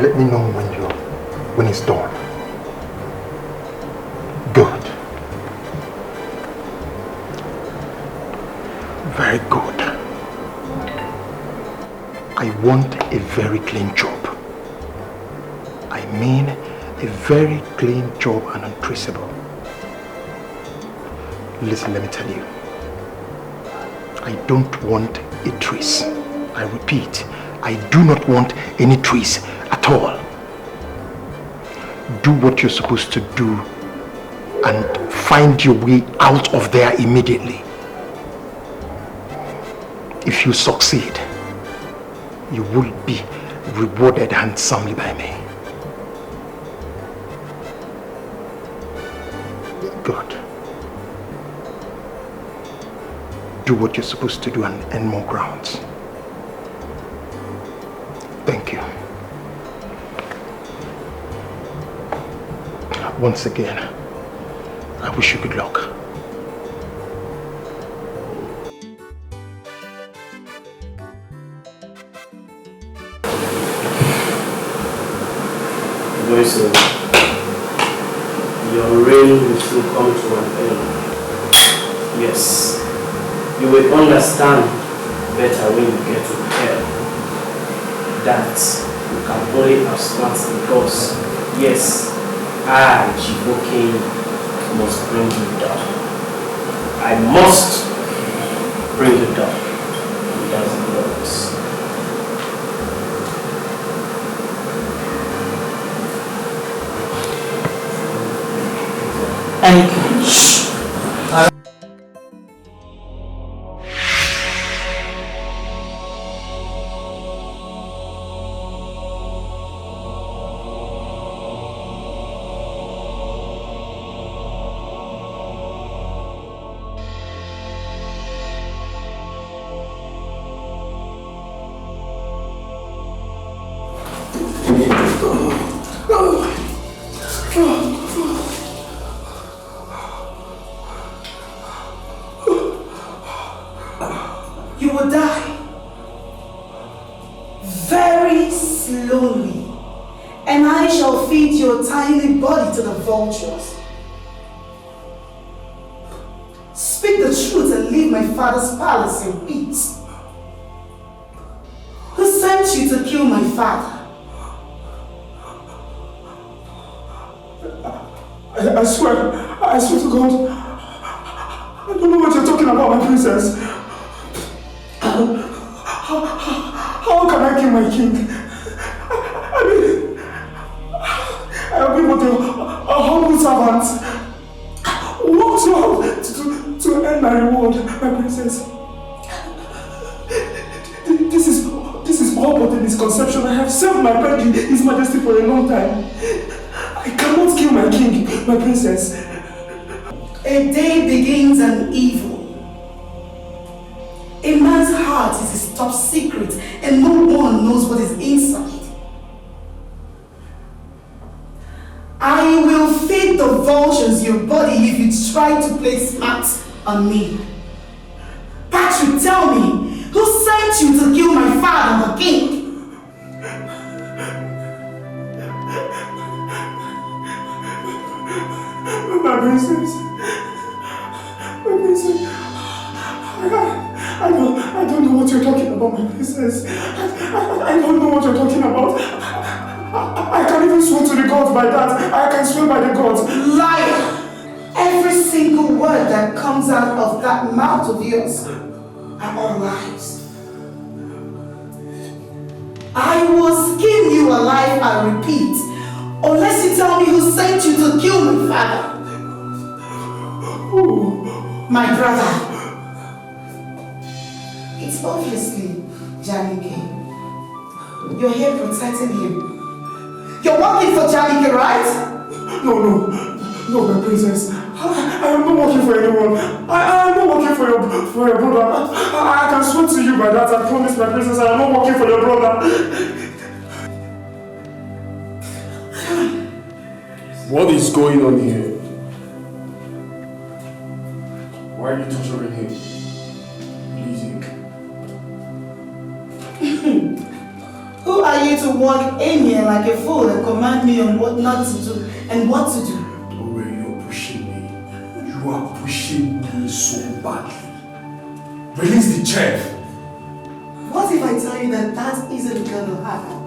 Let me know when it's done. Good. Very good. I want a very clean job. I mean a very clean job and untraceable. Listen, let me tell you. I don't want a trace. I repeat, I do not want any trace at all. Do what you're supposed to do and find your way out of there immediately. If you succeed, you will be rewarded handsomely by me. Good. Do what you're supposed to do and earn more grounds. Thank you. Once again, I wish you good luck. So your reign will soon come to an end. Yes, you will understand better when you get to hell that you can only outsmart the boss. Yes, I, King, must bring you down. I must bring you down. That's the works. And you will die very slowly, and I shall feed your tiny body to the vultures. Speak the truth and leave my father's palace in peace. Who sent you to kill my father? I swear to God, I don't know what you're talking about, my princess. How can I kill my king? I mean, I have been but a humble servant. What to earn my reward, my princess? This is all but a misconception. I have served my country, His Majesty, for a long time. I cannot kill my king, my princess. A day begins an evil. A man's heart is his top secret, and no one knows what is inside. I will feed the vultures your body if you try to play smart on me. Patrick, tell me, who sent you to kill my father, the king? My princess. I don't know what you're talking about, my princess. I don't know what you're talking about. I can't even swear to the gods by that. I can swear by the gods. Liar! Every single word that comes out of that mouth of yours are all lies. I will skin you alive, I repeat, unless you tell me who sent you to kill my father. Who? My brother. It's obviously Janike. You're here protecting him. You're working for Janike, right? No, my princess. I am not working for anyone. I am not working for your brother. I can swear to you by that. I promise, my princess, I am not working for your brother. What is going on here? Why are you torturing him? Please, Who are you to to walk in here like a fool and command me on what not to do and what to do. Oh, you're pushing me. You are pushing me so badly. Release the chef. What if I tell you that that isn't gonna happen?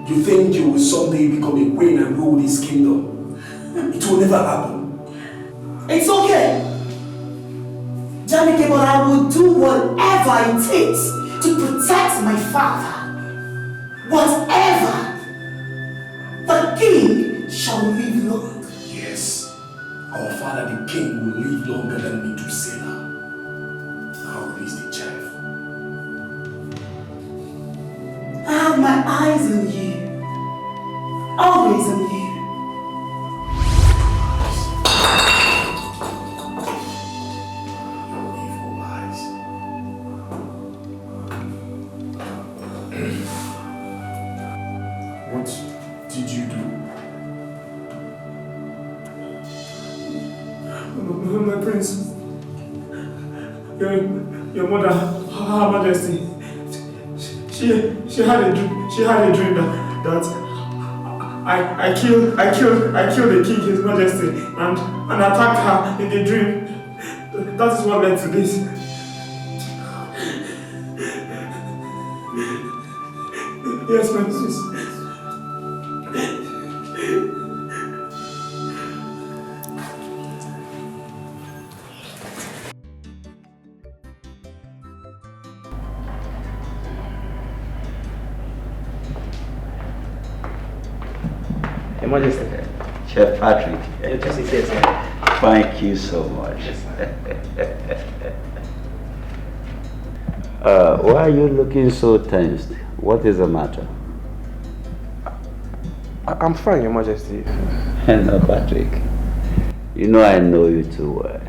You think you will someday become a queen and rule this kingdom? It will never happen. It's okay. Jamike, but I will do whatever it takes to protect my father. Whatever. The king shall live long. Yes. Our father the king will live longer than me to say that. Now release the chef. I have my eyes on you. Always on you. Your evil eyes. What did you do? My prince, your mother, Her Majesty, she had a dream that I killed the king, His Majesty, and attacked her in the dream. That is what led to this. Yes, my prince. Your Majesty. Chef Patrick. Your Majesty, yes, sir. Thank you so much. Why are you looking so tensed? What is the matter? I'm fine, Your Majesty. No, Patrick. You know I know you too well.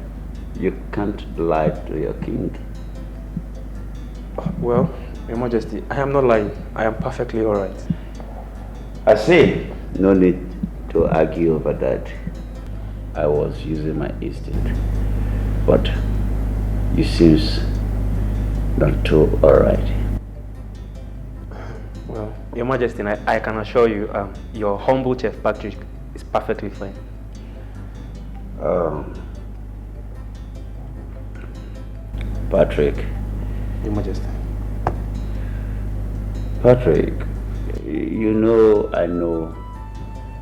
You can't lie to your king. Well, Your Majesty, I am not lying. I am perfectly alright. I see. No need to argue over that. I was using my instinct. But you seems not too alright. Well, Your Majesty, I can assure you, your humble Chef Patrick is perfectly fine. Patrick. Your Majesty. Patrick, you know I know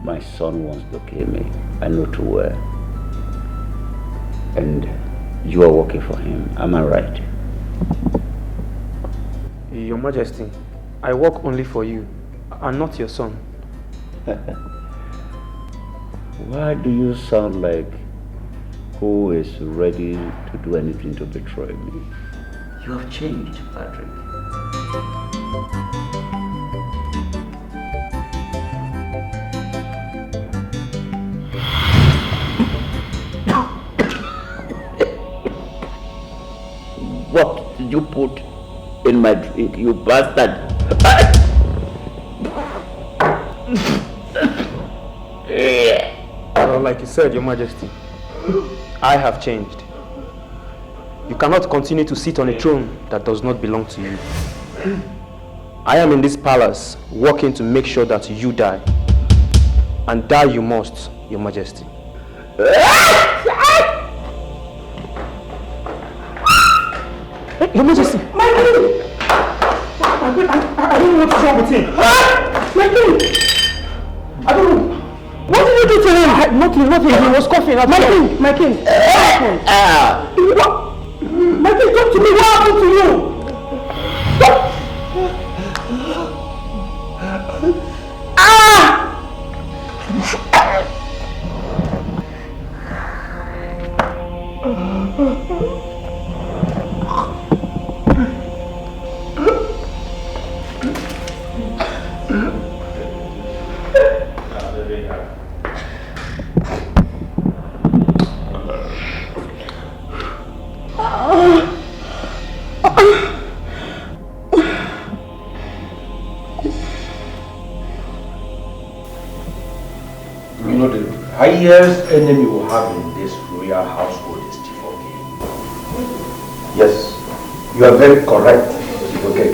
my son wants to kill me. I know too well. And you are working for him. Am I right? Your Majesty, I work only for you and not your son. Why do you sound like who is ready to do anything to betray me? You have changed, Patrick. What did you put in my drink, you bastard? Well, like you said, Your Majesty, I have changed. You cannot continue to sit on a throne that does not belong to you. I am in this palace working to make sure that you die. And die you must, Your Majesty. Your Majesty! My king! I don't know what's wrong with him. My king! I don't know. What did you do to him? Nothing. He was coughing. My king! What happened? My king, talk to me. What happened to you? Highest enemy we have in this royal household is Tifoke. Yes, you are very correct, Tifoke.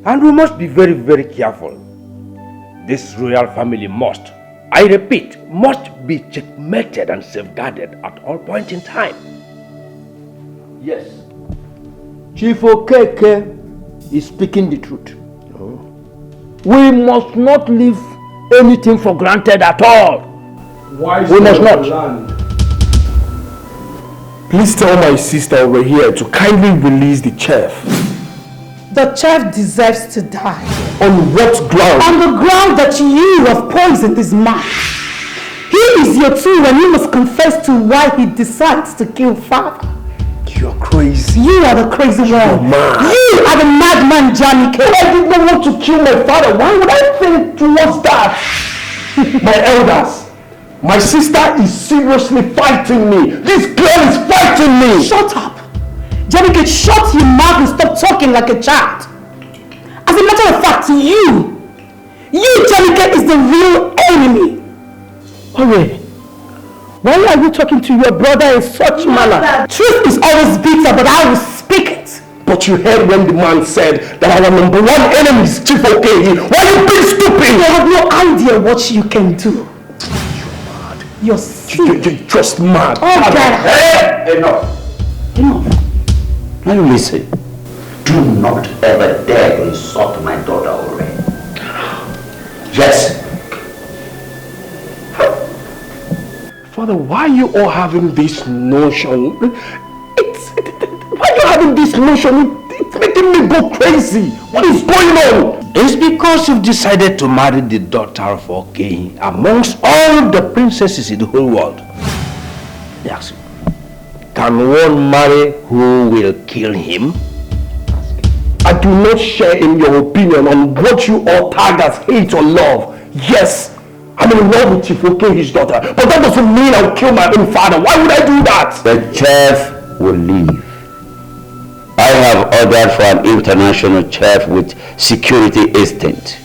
And we must be very, very careful. This royal family must, I repeat, must be checkmated and safeguarded at all points in time. Yes. Chief Okeke is speaking the truth. Oh. We must not leave anything for granted at all. We must not. Land. Please tell my sister over here to kindly release the chef. The chef deserves to die. On what ground? On the ground that you have poisoned his man. He is your tool and you must confess to why he decides to kill father. You're crazy. You are the crazy one. You are the madman, Johnny K. I did not want to kill my father. Why would I think towards that? My elders, my sister is seriously fighting me. This girl is fighting me. Shut up. Johnny K, shut your mouth and stop talking like a child. As a matter of fact, you, Johnny K, is the real enemy. Hurry. Why are you talking to your brother in such manner? Truth is always bitter, but I will speak it. But you heard when the man said that our number one enemy is Chief Okeke. Why are you being stupid? You have no idea what you can do. You're mad. You're sick. You're just mad. Oh, God. Hey, enough. Now listen. Do not ever dare to insult my daughter already. Yes. Father, why are you all having this notion? Why are you having this notion? It's making me go crazy. What is going on? It's because you've decided to marry the daughter of a king amongst all the princesses in the whole world. Yes. Can one marry who will kill him? I do not share in your opinion on what you all tag as hate or love. Yes, I'm in love with Chief Okeke's daughter, but that doesn't mean I'll kill my own father. Why would I do that? The chef will leave. I have ordered for an international chef with security instinct.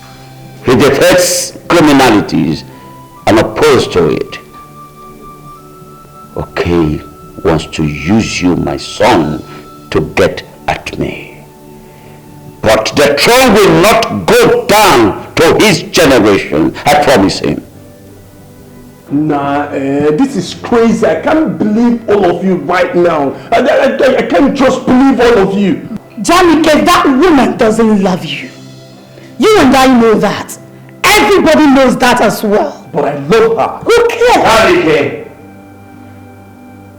He detects criminalities and opposed to it. Okay, wants to use you, my son, to get at me. But the throne will not go down to his generation, I promise him. Nah, this is crazy. I can't believe all of you right now. I can't just believe all of you. Johnny K, that woman doesn't love you. You and I know that. Everybody knows that as well. But I love her. Who cares? Hurricane,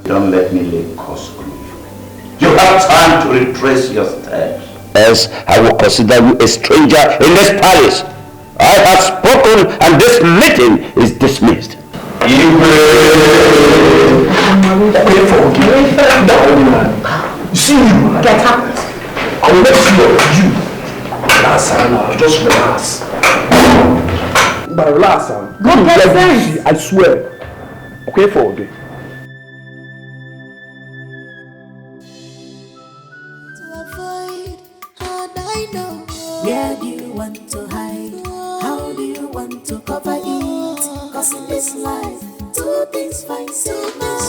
don't let me lay cause grief. You have time to retrace your steps. Else I will consider you a stranger in this palace. I have spoken and this meeting is dismissed. You see you. Get out. I will let you. Relax, Anna. Just relax. But relax, Anna. Go get sense. I swear. Okay, for okay. Where do you want to hide? How do you want to cover it? Cause in this life, two things fight so much.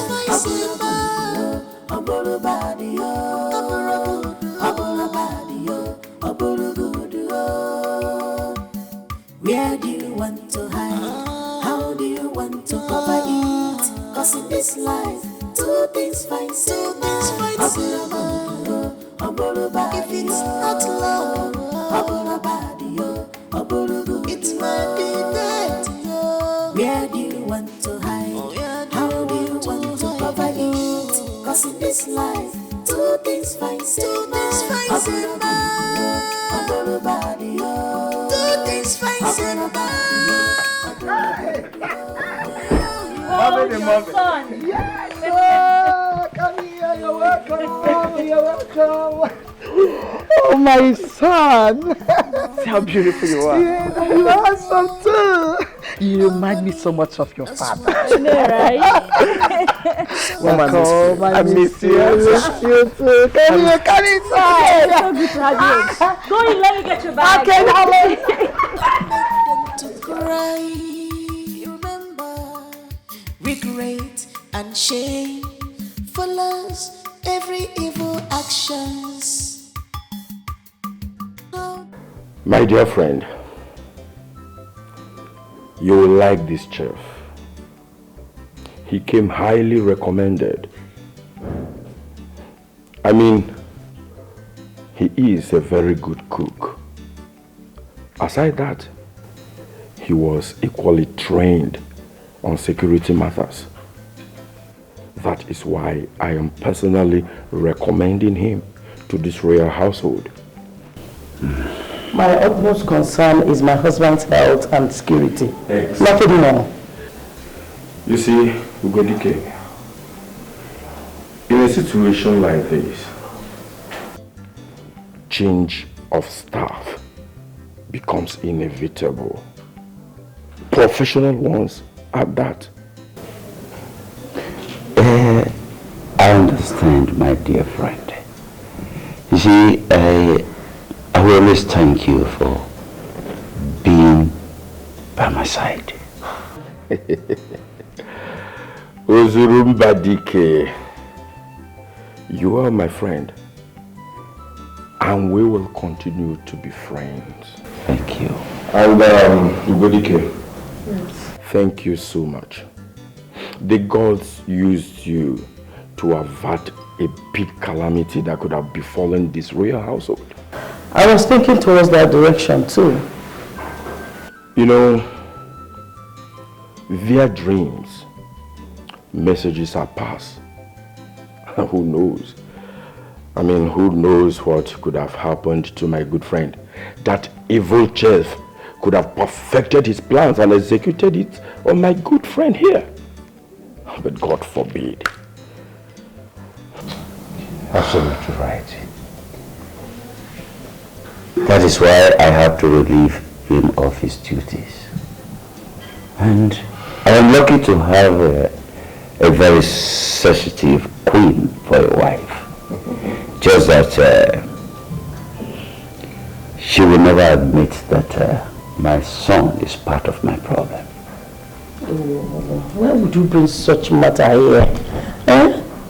Where do you want to hide? How do you want to cover it? Cause in this life, two things fight so much. If it's not love, it might be that. Where do you want to hide? How do you want to cover it? Cause in this life, two things fight so much. Two things fight so much. Yes! Come here, you're welcome. You're welcome. Oh, my son. See how beautiful you are. Yes, you are handsome too. You remind me so much of your father. I know, right? Welcome. I miss you. I miss you too. Come here, come inside. It's so good to have you. Go in, let me get your bag. Okay, darling. to cry. Remember, regret and shame follows every evil actions. My dear friend, you will like this chef. He came highly recommended. I mean, he is a very good cook. Aside that, he was equally trained on security matters. That is why I am personally recommending him to this royal household. My utmost concern is my husband's health and security. Excellent. Nothing more. You see, Ugodike, in a situation like this, change of staff becomes inevitable. Professional ones at that. I understand, my dear friend. You see, I will always thank you for being by my side. Ozurumbadike, you are my friend, and we will continue to be friends. Thank you. And Ugodike, yes. Thank you so much. The gods used you to avert a big calamity that could have befallen this royal household. I was thinking towards that direction too. You know, their dreams, messages are passed. Who knows? I mean, who knows what could have happened to my good friend? That evil chef could have perfected his plans and executed it on my good friend here. But God forbid. Absolutely right. That is why I have to relieve him of his duties. And I am lucky to have a very sensitive queen for a wife. Just that she will never admit that my son is part of my problem. Why would you bring such matter here?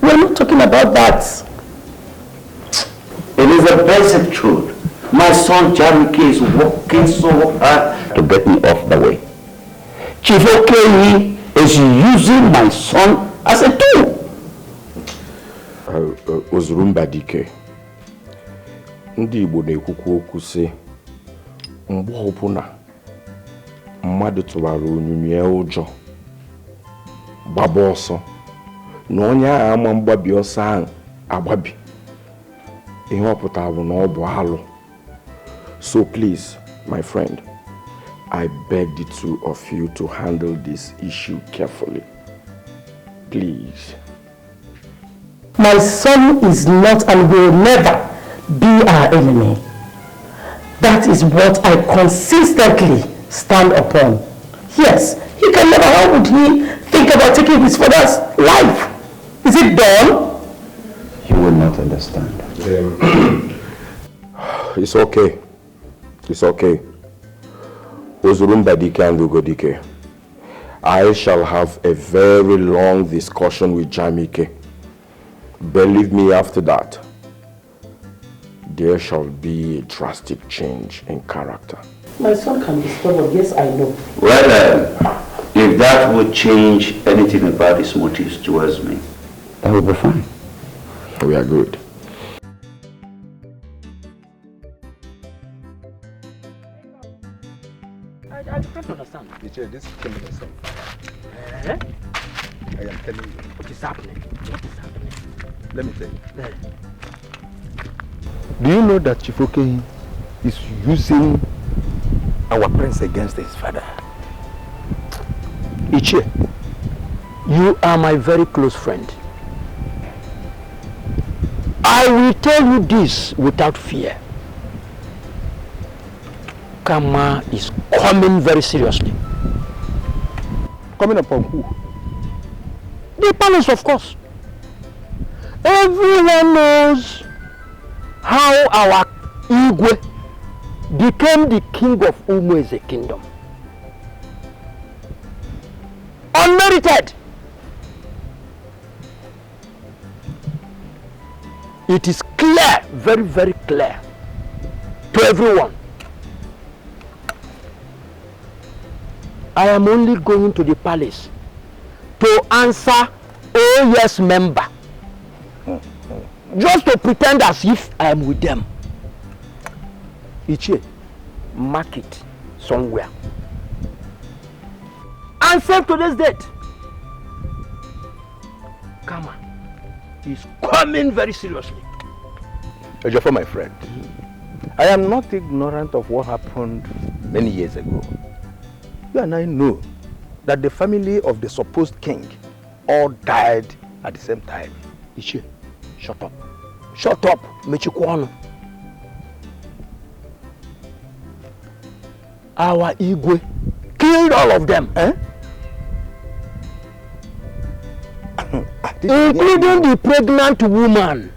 We're not talking about that. It is the basic truth. My son Jamike is working so hard to get me off the way. Chief Okenyi is using my son as a tool. Ozurumbadike, ndị Igbo na-ekwukwu okwu sị mgbe ọbụla mmadụ tụwara onyinye ụjọ gbaba ọsọ na onye ahụ ama mgbabi ọsọ ahụ agbabi ihe ọ pụtara bụ na ọ bụ alụ. So please, my friend, I beg the two of you to handle this issue carefully. Please. My son is not and will never be our enemy. That is what I consistently stand upon. Yes, he can never. How would he think about taking his father's life? Is it done? You will not understand. It's okay. It's okay. Ozurumbadike and Ugodike, I shall have a very long discussion with Jamike. Believe me, after that, there shall be a drastic change in character. My son can be stubborn, yes, I know. Well, if that would change anything about his motives towards me, that would be fine. We are good. I don't understand. This came with the same. I am telling you. What is happening? What is happening? Let me tell you. Do you know that Chifoke is using our prince against his father? Ichie, you are my very close friend. I will tell you this without fear. Kama is coming very seriously. Coming upon who? The palace, of course. Everyone knows how our Igwe became the king of Umueze kingdom. Unmerited. It is clear, very, very clear to everyone I am only going to the palace to answer oh yes member. Just to pretend as if I am with them. Ichie, mark it somewhere. And save today's date. Kama is coming very seriously. Ejiofor, my friend, I am not ignorant of what happened many years ago. You and I know that the family of the supposed king all died at the same time. Ichie, shut up. Shut up, Mechikwano. Our Igwe killed all of them. Eh? Including the pregnant woman,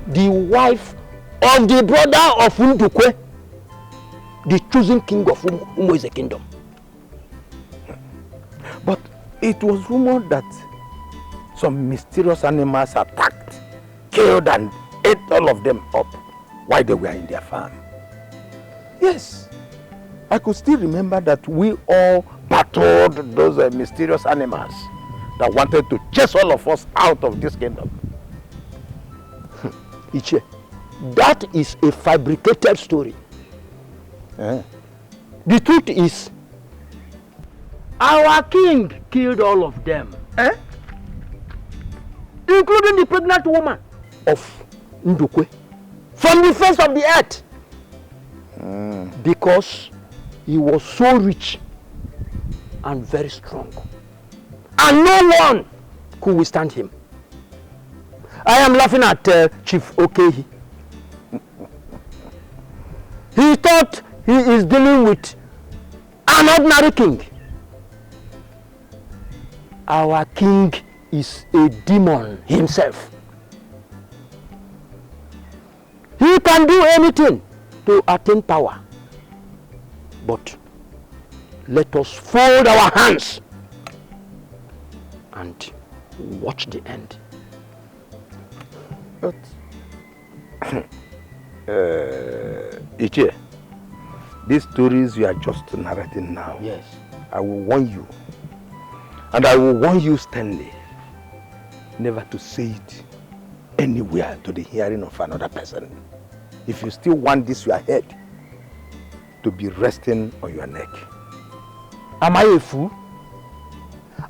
the wife of the brother of Ndukwe, the chosen king of Umo is a kingdom. But it was rumored that some mysterious animals attacked, killed and ate all of them up while they were in their farm. Yes, I could still remember that we all battled those mysterious animals that wanted to chase all of us out of this kingdom. Ichie, that is a fabricated story. Eh? The truth is, our king killed all of them. Eh? Including the pregnant woman of Ndukwe. From the face of the earth. Because he was so rich and very strong. And no one could withstand him. I am laughing at Chief Okehi. He thought he is dealing with an ordinary king. Our king is a demon himself. He can do anything to attain power. But let us fold our hands and watch the end. But Ichie, these stories you are just narrating now, yes, I will warn you, and I will warn you sternly, never to say it anywhere to the hearing of another person. If you still want this your head to be resting on your neck. Am I a fool?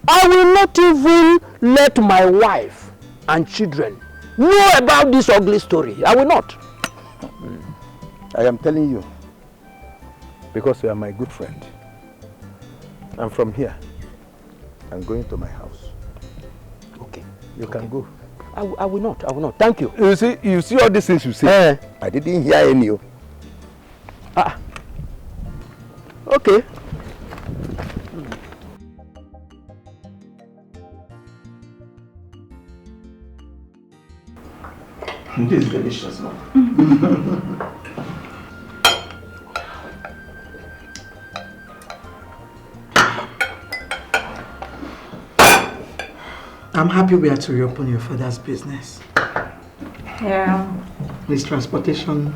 I will not even let my wife and children know about this ugly story. I will not. I am telling you, because you are my good friend. And from here, I'm going to my house. Okay. You can go. I will not. I will not. Thank you. You see all these things you say. I didn't hear any. Okay. This is delicious, man. I'm happy we are to reopen your father's business. Yeah. This transportation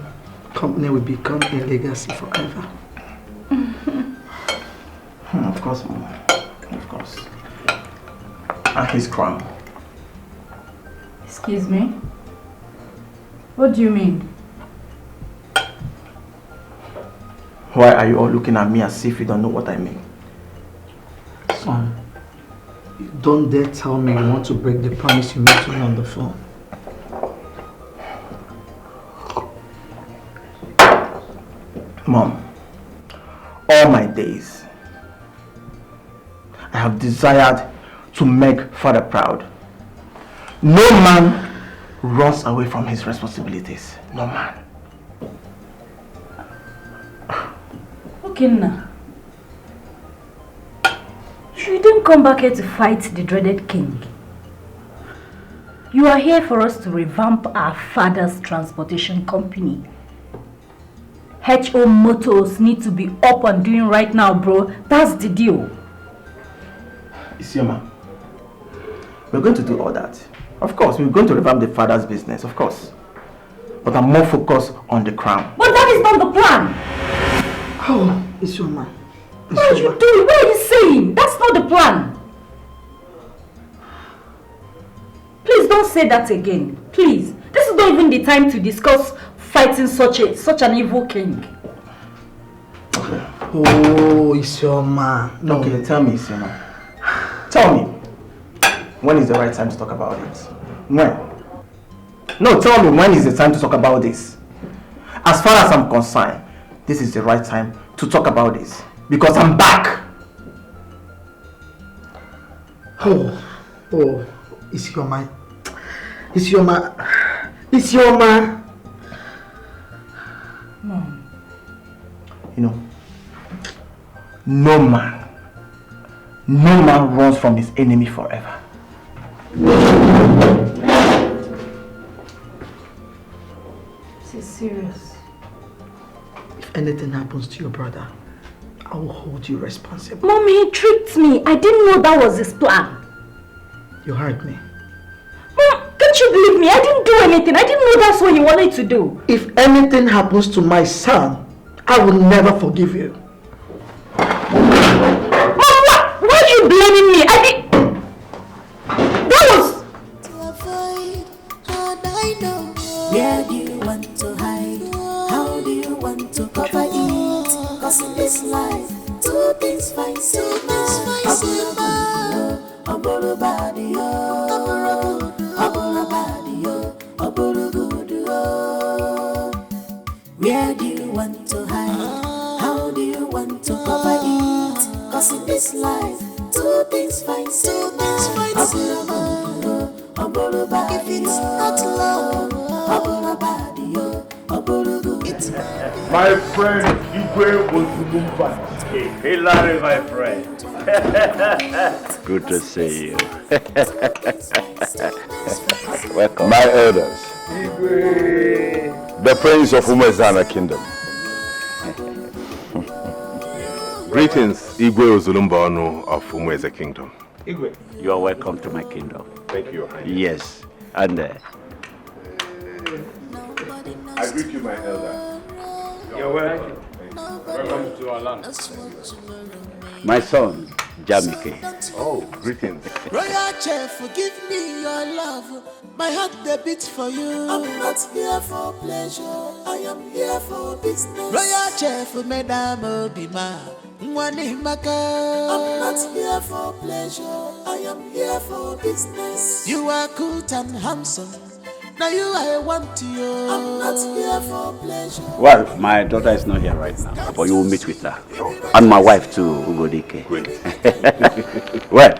company will become a legacy forever. Of course, Mama. Of course. And his crown. Excuse me? What do you mean? Why are you all looking at me as if you don't know what I mean? Son, don't dare tell me you want to break the promise you made to me on the phone. Mom, all my days, I have desired to make father proud. No man runs away from his responsibilities. No man. Okay, now. You didn't come back here to fight the dreaded king. You are here for us to revamp our father's transportation company. HO motors need to be up and doing right now, bro. That's the deal. Isioma, we're going to do all that. Of course, we're going to revamp the father's business, of course. But I'm more focused on the crown. But that is not the plan. Oh, Isioma, What are you doing? What are you saying? That's not the plan. Please don't say that again. Please. This is not even the time to discuss fighting such an evil king. Oh, Isioma. No. Okay, tell me, Isioma. Tell me. When is the right time to talk about it? When? No, tell me, when is the time to talk about this? As far as I'm concerned, this is the right time to talk about this. Because I'm back. Oh, Isioma. Mom. You know, no man runs from his enemy forever. This is serious. If anything happens to your brother, I will hold you responsible. Mommy, he tricked me. I didn't know that was his plan. You heard me. Mom, can't you believe me? I didn't do anything. I didn't know that's what he wanted to do. If anything happens to my son, I will never forgive you. Mom, why are you blaming me? That was... Where do you want to hide? How do you want to cover it? Cause in this life, two things fight Where do you want to hide? How do you want to cover it? Cause in this life, two things fight If it's not love, it's my friend Igwe Ozulumba. Hey Larry, my friend. Good to see you. Welcome. My elders, the prince of Umezana kingdom. Greetings, Igwe Ozulumba of Umeze kingdom. Igwe, you are welcome to my kingdom. Thank you, Your Highness. Yes, and I greet you, my elder. You're welcome. Welcome to our land. my son, Jamike. Oh, greetings. Royal Chef, forgive me your love. My heart they beats for you. I'm not here for pleasure. I am here for business. Royal Chef, Madame Obima. I'm not here for pleasure. I am here for business. You are good and handsome. Now you I want you. I'm not here for pleasure. Well, my daughter is not here right now, but you will meet with her. And my wife too, Ugodike. Great. Well,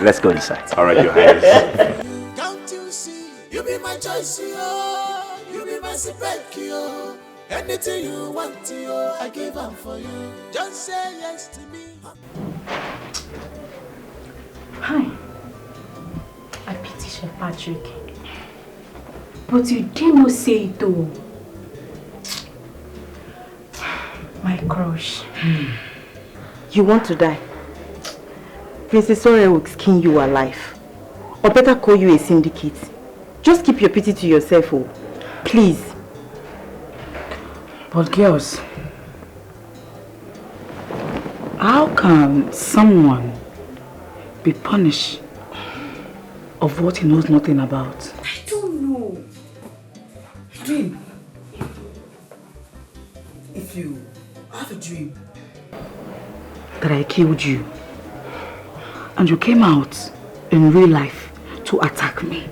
let's go inside. All right, Your Highness. Can't you see? You be my choice, yo. You be my spec, yo. Anything you want, yo, I give up for you. Just say yes to me. Hi. I pity Chef Patrick. But you dare not say it though. My crush. You want to die? Princess Ore will skin you alive. Or better call you a syndicate. Just keep your pity to yourself, oh. Please. But girls, how can someone be punished of what he knows nothing about? I don't know. Dream. If you have a dream that I killed you and you came out in real life to attack me.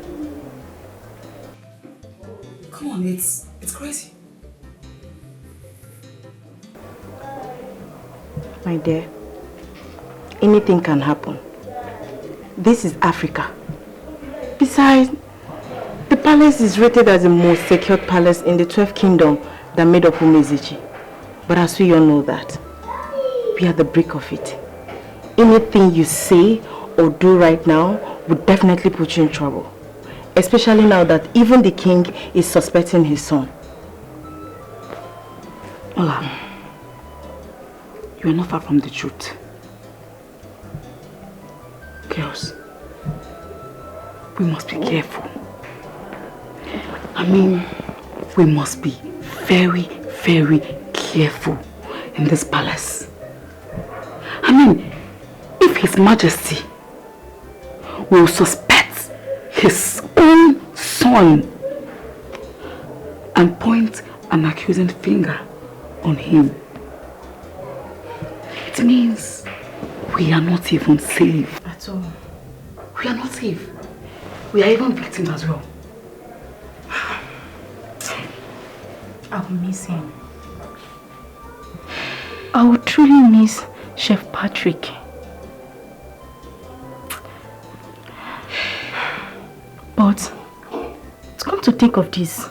Come on, it's crazy. My dear, anything can happen. This is Africa. Besides, the palace is rated as the most secured palace in the 12th kingdom that made up Umezichi. But as we all know that, we are the brick of it. Anything you say or do right now would definitely put you in trouble. Especially now that even the king is suspecting his son. Ola, you are not far from the truth. Girls, we must be careful. I mean, we must be very, very careful in this palace. I mean, if His Majesty will suspect his own son and point an accusing finger on him, it means we are not even safe. At all. We are not safe. We are even victims as well. I will miss him. I will truly miss Chef Patrick. But to come to think of this,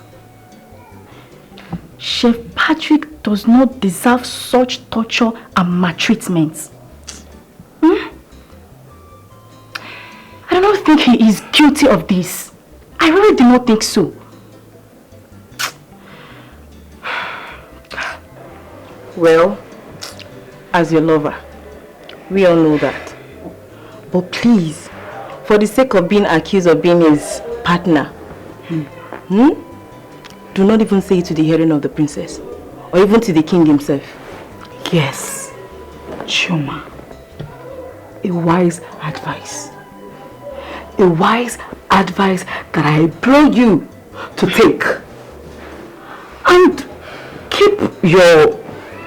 Chef Patrick does not deserve such torture and maltreatment. I do not think he is guilty of this. I really do not think so. Well, as your lover, we all know that. But please, for the sake of being accused of being his partner, do not even say it to the hearing of the princess, or even to the king himself. Yes, Chioma, a wise advice. A wise advice that I implore you to take. And keep your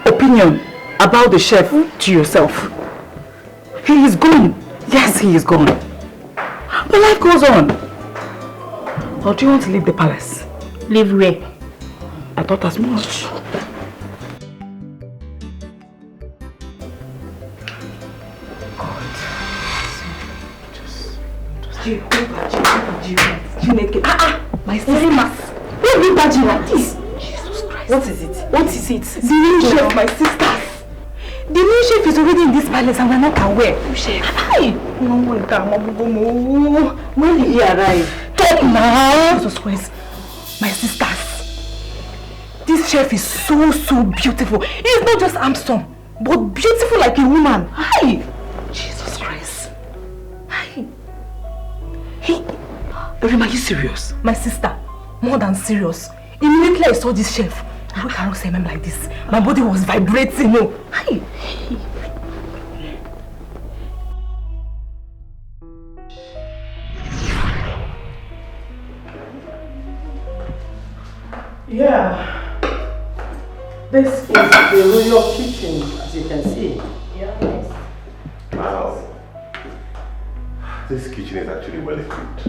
opinion about the chef to yourself. He is gone. Yes, he is gone. But life goes on. Or do you want to leave the palace? Leave where? I thought as much. My sister. Why are you badging like this? Jesus Christ. What is it? What is it? The new chef, my sisters. The new chef is already in this palace and we're not aware. Who chef? When did he arrive? Talk now! Jesus Christ. My sisters. This chef is so beautiful. He is not just handsome, but beautiful like a woman. Hi! Jesus Christ. Hi. Rima, are you serious? My sister, more than serious. Immediately I saw this chef, I cannot say him like this. My body was vibrating. No. Hi. Yeah. This is the royal kitchen, as you can see. Yes. Wow. This kitchen is actually well equipped.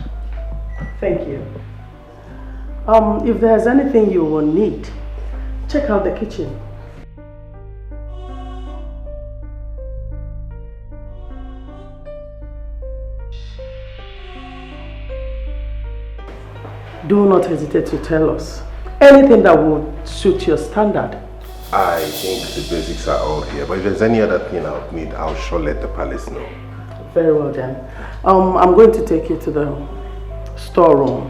Thank you. If there's anything you will need, check out the kitchen. Do not hesitate to tell us anything that would suit your standard. I think the basics are all here, but if there's any other thing I would need, I'll sure let the palace know. Very well then. I'm going to take you to the storeroom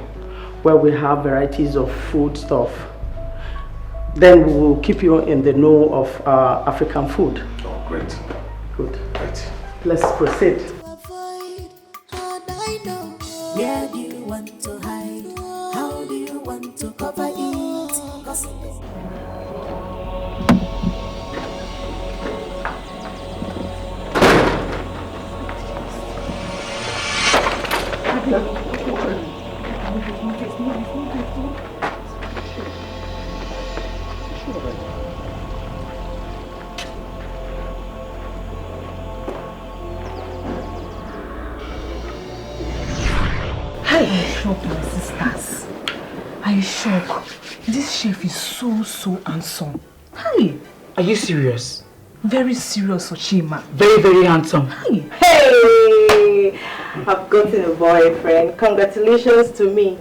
where we have varieties of food stuff. Then we will keep you in the know of African food. Oh, great. Good. Right. Let's proceed. Where do you want to hide? How do you want to cover it? 'Cause My sisters, are you shocked? This chef is so handsome. Hi. Are you serious? Very serious, Ochima. Very handsome. Hi. Hey! I've gotten a boyfriend. Congratulations to me.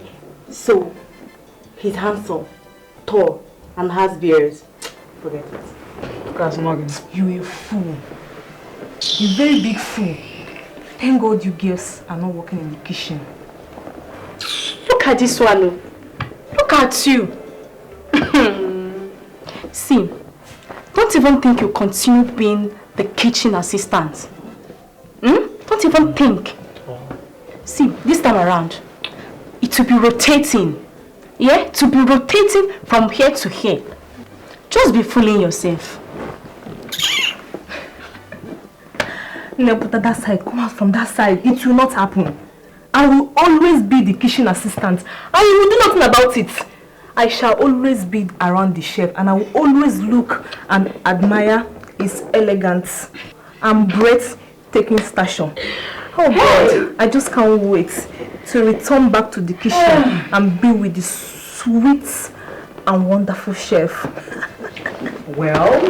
So, he's handsome, tall, and has beards. Forget it. Class Morgan, you're a fool. You're a very big fool. Thank God you girls are not working in the kitchen. Look at this one. Look at you. See, don't even think you continue being the kitchen assistant. Don't even think. See, this time around, it will be rotating. Yeah, to be rotating from here to here. Just be fooling yourself. Put that side. Come out from that side. It will not happen. I will always be the kitchen assistant. And you will do nothing about it. I shall always be around the chef. And I will always look and admire his elegance and breathtaking stature. Oh God, I just can't wait to return back to the kitchen and be with the sweet and wonderful chef. Well,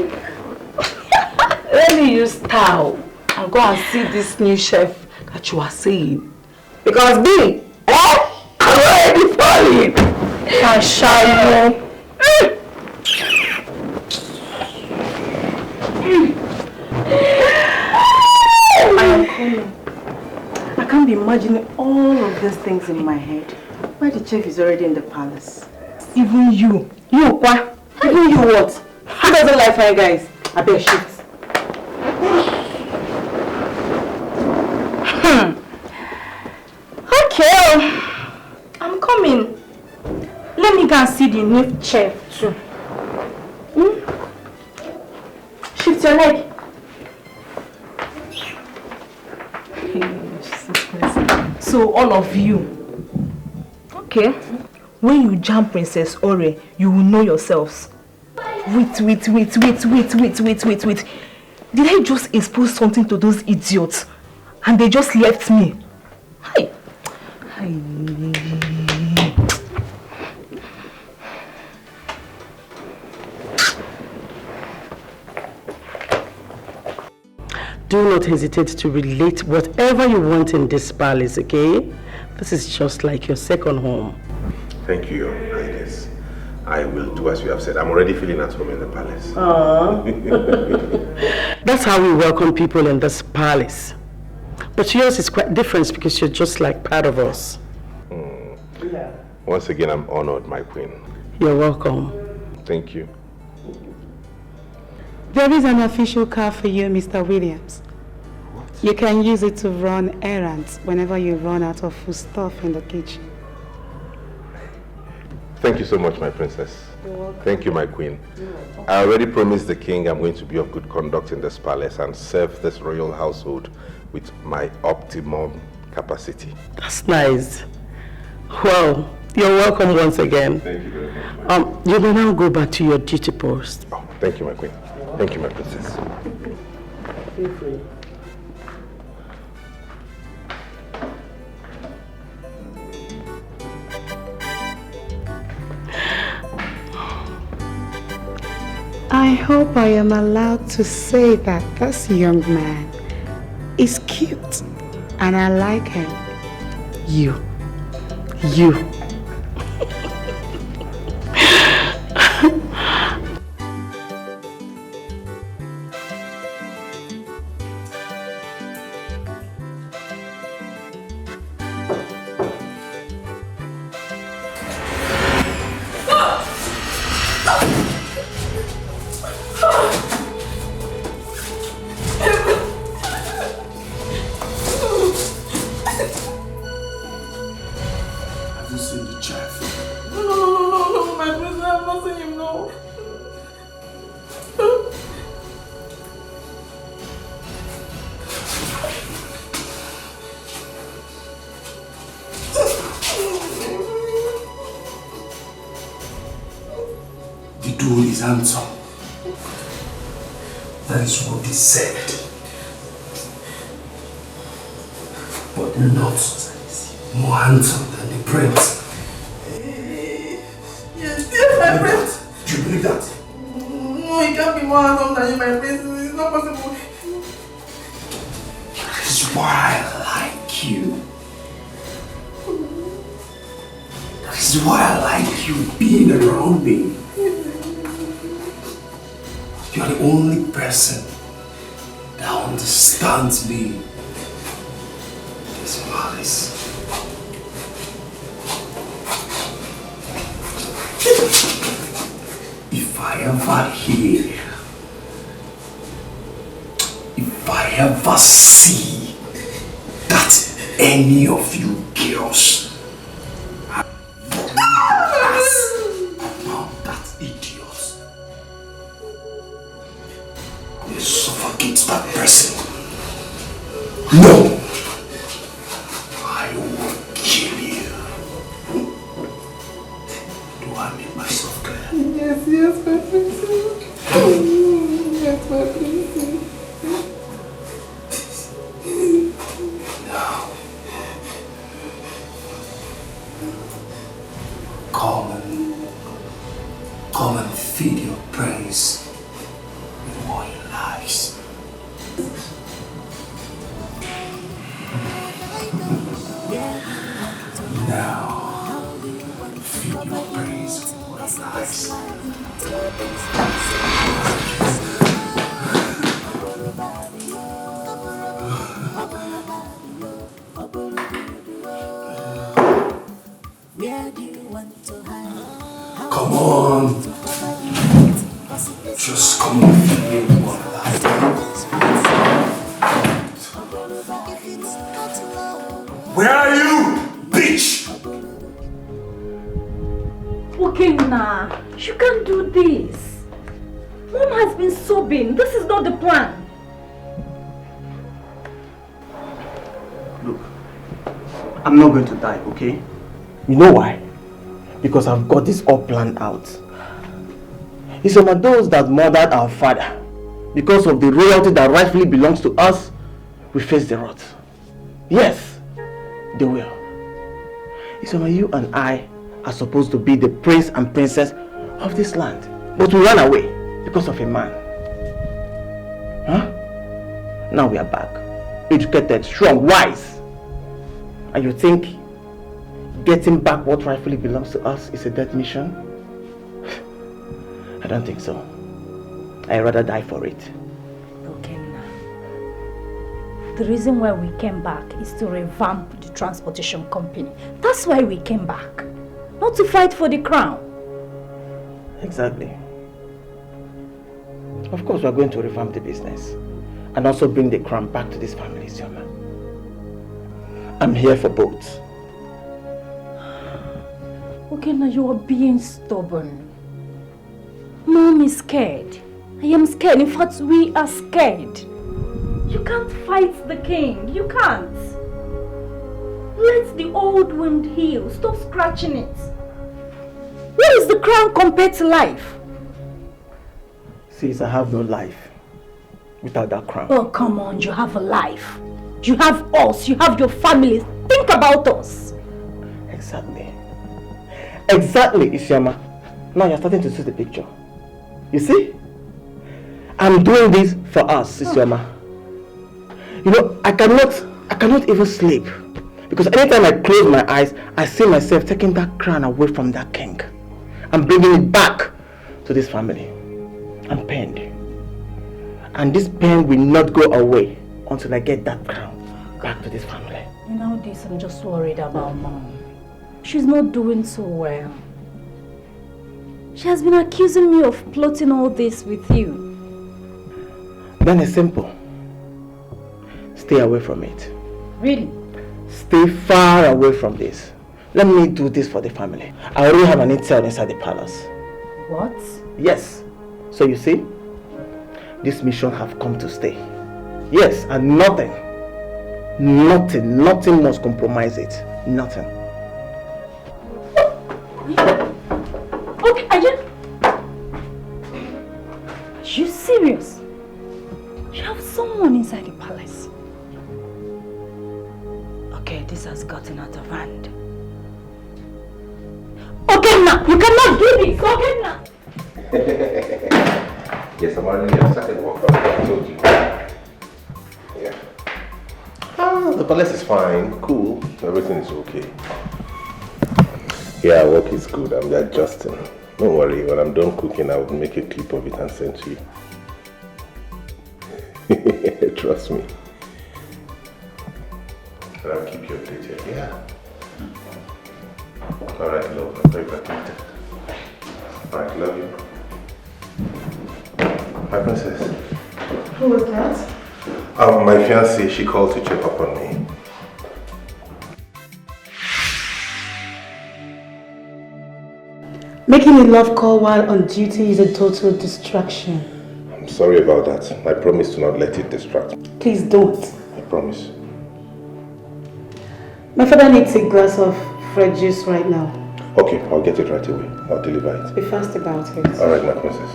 let me use towel and go and see this new chef that you are seeing. Because me, I'm already falling. I shall know. I am coming. I can't be imagining all of these things in my head. Why the chef is already in the palace? Even you. You what? Even you what? Who doesn't like fire guys? I better shift. Okay, I'm coming. Let me go and see the new chef too. Shift your leg. So all of you, okay, when you jam Princess Ore, you will know yourselves. Wait. Did I just expose something to those idiots and they just left me? Hi. Do not hesitate to relate whatever you want in this palace, okay? This is just like your second home. Thank you, Your Highness. I will do as you have said. I'm already feeling at home in the palace. That's how we welcome people in this palace. But yours is quite different because you're just like part of us. Yeah. Once again, I'm honored, my queen. You're welcome. Thank you. There is an official car for you, Mr. Williams. What? You can use it to run errands whenever you run out of food stuff in the kitchen. Thank you so much, my princess. You're welcome. Thank you, my queen. I already promised the king I'm going to be of good conduct in this palace and serve this royal household with my optimum capacity. That's nice. Well, you're welcome once again. Thank you very much. You may now go back to your duty post. Oh, thank you, my queen. Thank you, my princess. Feel free. I hope I am allowed to say that this young man is cute and I like him. You. Handsome. That is what they said. But not more handsome than the prince. Yes, my prince. Do you believe that? No, he can't be more handsome than you, my prince. It's not possible. That is why I like you. That is why I like you being around me. You are the only person that understands me. This palace. If I ever see that any of you girls suffocate that person. No! I will kill you. Do I make myself clear? Yes, my princess. Yes, my princess. Now, come and feed your praise with more lies. Now, feed your praise with more lies. Come on. Just come and feed me with more lies. Where are you, bitch? Okay, nah. You can't do this. Mom has been sobbing. This is not the plan. Look, I'm not going to die, okay? You know why? Because I've got this all planned out. It's some of those that murdered our father. Because of the royalty that rightfully belongs to us, we face the wrath. Yes, they will. It's some of you and I are supposed to be the prince and princess of this land. But we ran away because of a man. Huh? Now we are back. Educated, strong, wise. And you think getting back what rightfully belongs to us is a death mission? I don't think so. I'd rather die for it. Okay, now. The reason why we came back is to revamp the transportation company. That's why we came back. Not to fight for the crown. Exactly. Of course, we're going to revamp the business and also bring the crown back to this family, Sioma. I'm here for both. Okay, now you are being stubborn. Mom is scared. I am scared. In fact, we are scared. You can't fight the king. You can't. Let the old wound heal. Stop scratching it. What is the crown compared to life? Since I have no life without that crown. Oh, come on. You have a life. You have us. You have your family. Think about us. Exactly. Exactly, Isioma. Now you're starting to see the picture. You see? I'm doing this for us, Isioma. You know, I cannot even sleep. Because anytime I close my eyes, I see myself taking that crown away from that king. And bringing it back to this family. I'm pained. And this pain will not go away until I get that crown back to this family. You know this, I'm just worried about Mom. She's not doing so well. She has been accusing me of plotting all this with you. Then it's simple. Stay away from it. Really? Stay far away from this. Let me do this for the family. I already have an intel inside the palace. What? Yes. So you see, this mission have come to stay. Yes, and nothing must compromise it. Nothing. Okay, are you serious? You have someone inside the palace. Okay, this has gotten out of hand. Okay, now you cannot do this. Okay, now. Yes, I'm already started work. I told you. Yeah. The palace is fine, cool. Everything is okay. Yeah, work is good. I'm adjusting. Don't worry, when I'm done cooking, I will make a clip of it and send to you. Trust me. And I'll keep you updated, yeah. Alright, love. I'm very protected. Alright, love you. My princess. Who was that? My fiancée, she called to check up on me. Making a love call while on duty is a total distraction. I'm sorry about that. I promise to not let it distract me. Please don't. I promise. My father needs a glass of fresh juice right now. Okay, I'll get it right away. I'll deliver it. Be fast about it. Alright, my princess.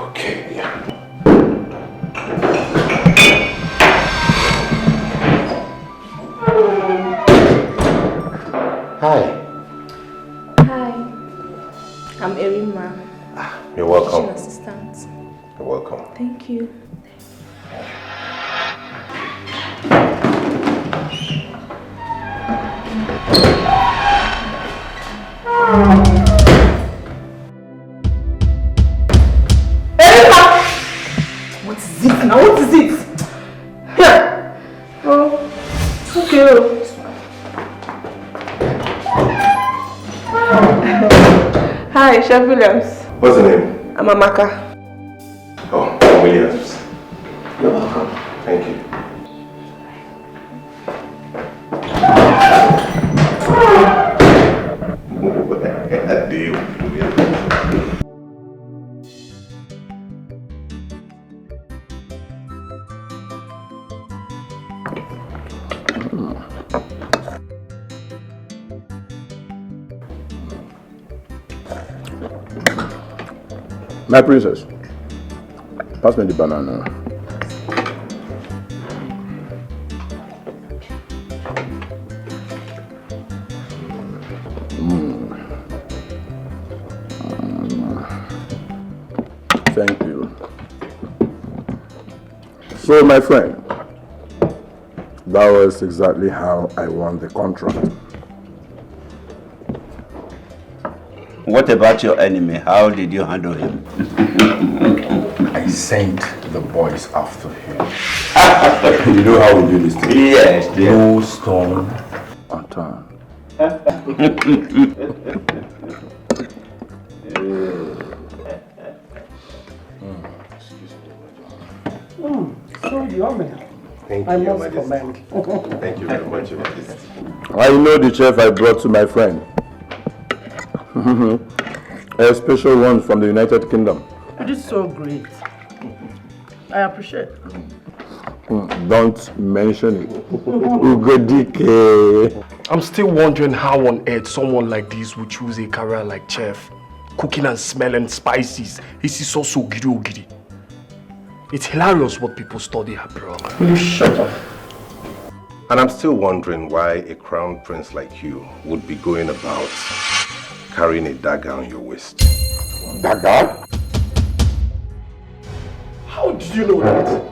Okay, yeah. Hi. Hi. I'm Erima. You're welcome. Kitchen assistant. You're welcome. Thank you. What is it now? What is it? Here. Oh, okay. Hi, Chef Williams. What's the name? I'm Amaka. Oh, Williams. You're welcome. Thank you. My princess, pass me the banana. Thank you. So, my friend, that was exactly how I won the contract. What about your enemy? How did you handle him? I sent the boys after him. You know how we do this thing? Yes, no stone unturned. So yummy. Thank I you, Your must Majesty. comment. Thank you very much, Your Majesty. I know the chef I brought to my friend. A special one from the United Kingdom. It is so great. I appreciate it. Don't mention it. Ugodike. I'm still wondering how on earth someone like this would choose a career like chef. Cooking and smelling spices. This is also giri. It's hilarious what people study abroad. Will you shut up? And I'm still wondering why a crown prince like you would be going about carrying a dagger on your waist. Dagger? How did you know that?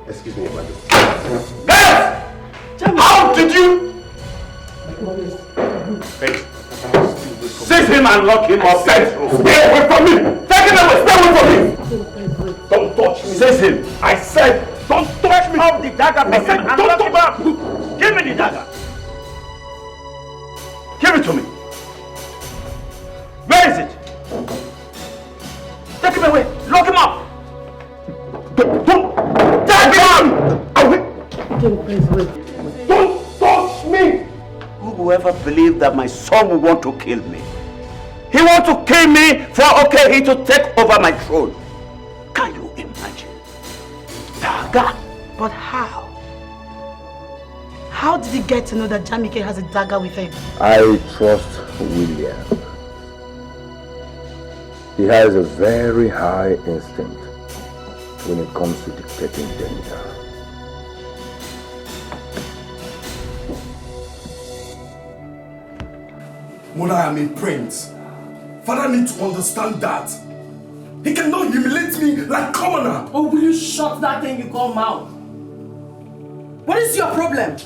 Excuse me, Your Majesty. How did you? Hey, seize him and lock him up. Stay away from me! Take him away! Stay away from me! Don't touch me! Seize him! I said, don't touch me! Off the dagger! I said, don't touch me! Give me the dagger! Give it to me! Where is it? Take him away! Lock him up! Don't! Take him out! Don't touch me! Who will ever believe that my son will want to kill me? He wants to kill me for he to take over my throne. Can you imagine? Dagger? But how? How did he get to know that Jamike has a dagger with him? I trust William. He has a very high instinct when it comes to detecting danger. Mother, I am a prince. Father needs to understand that. He cannot humiliate me like commoner. Oh, will you shut that thing you call mouth? What is your problem?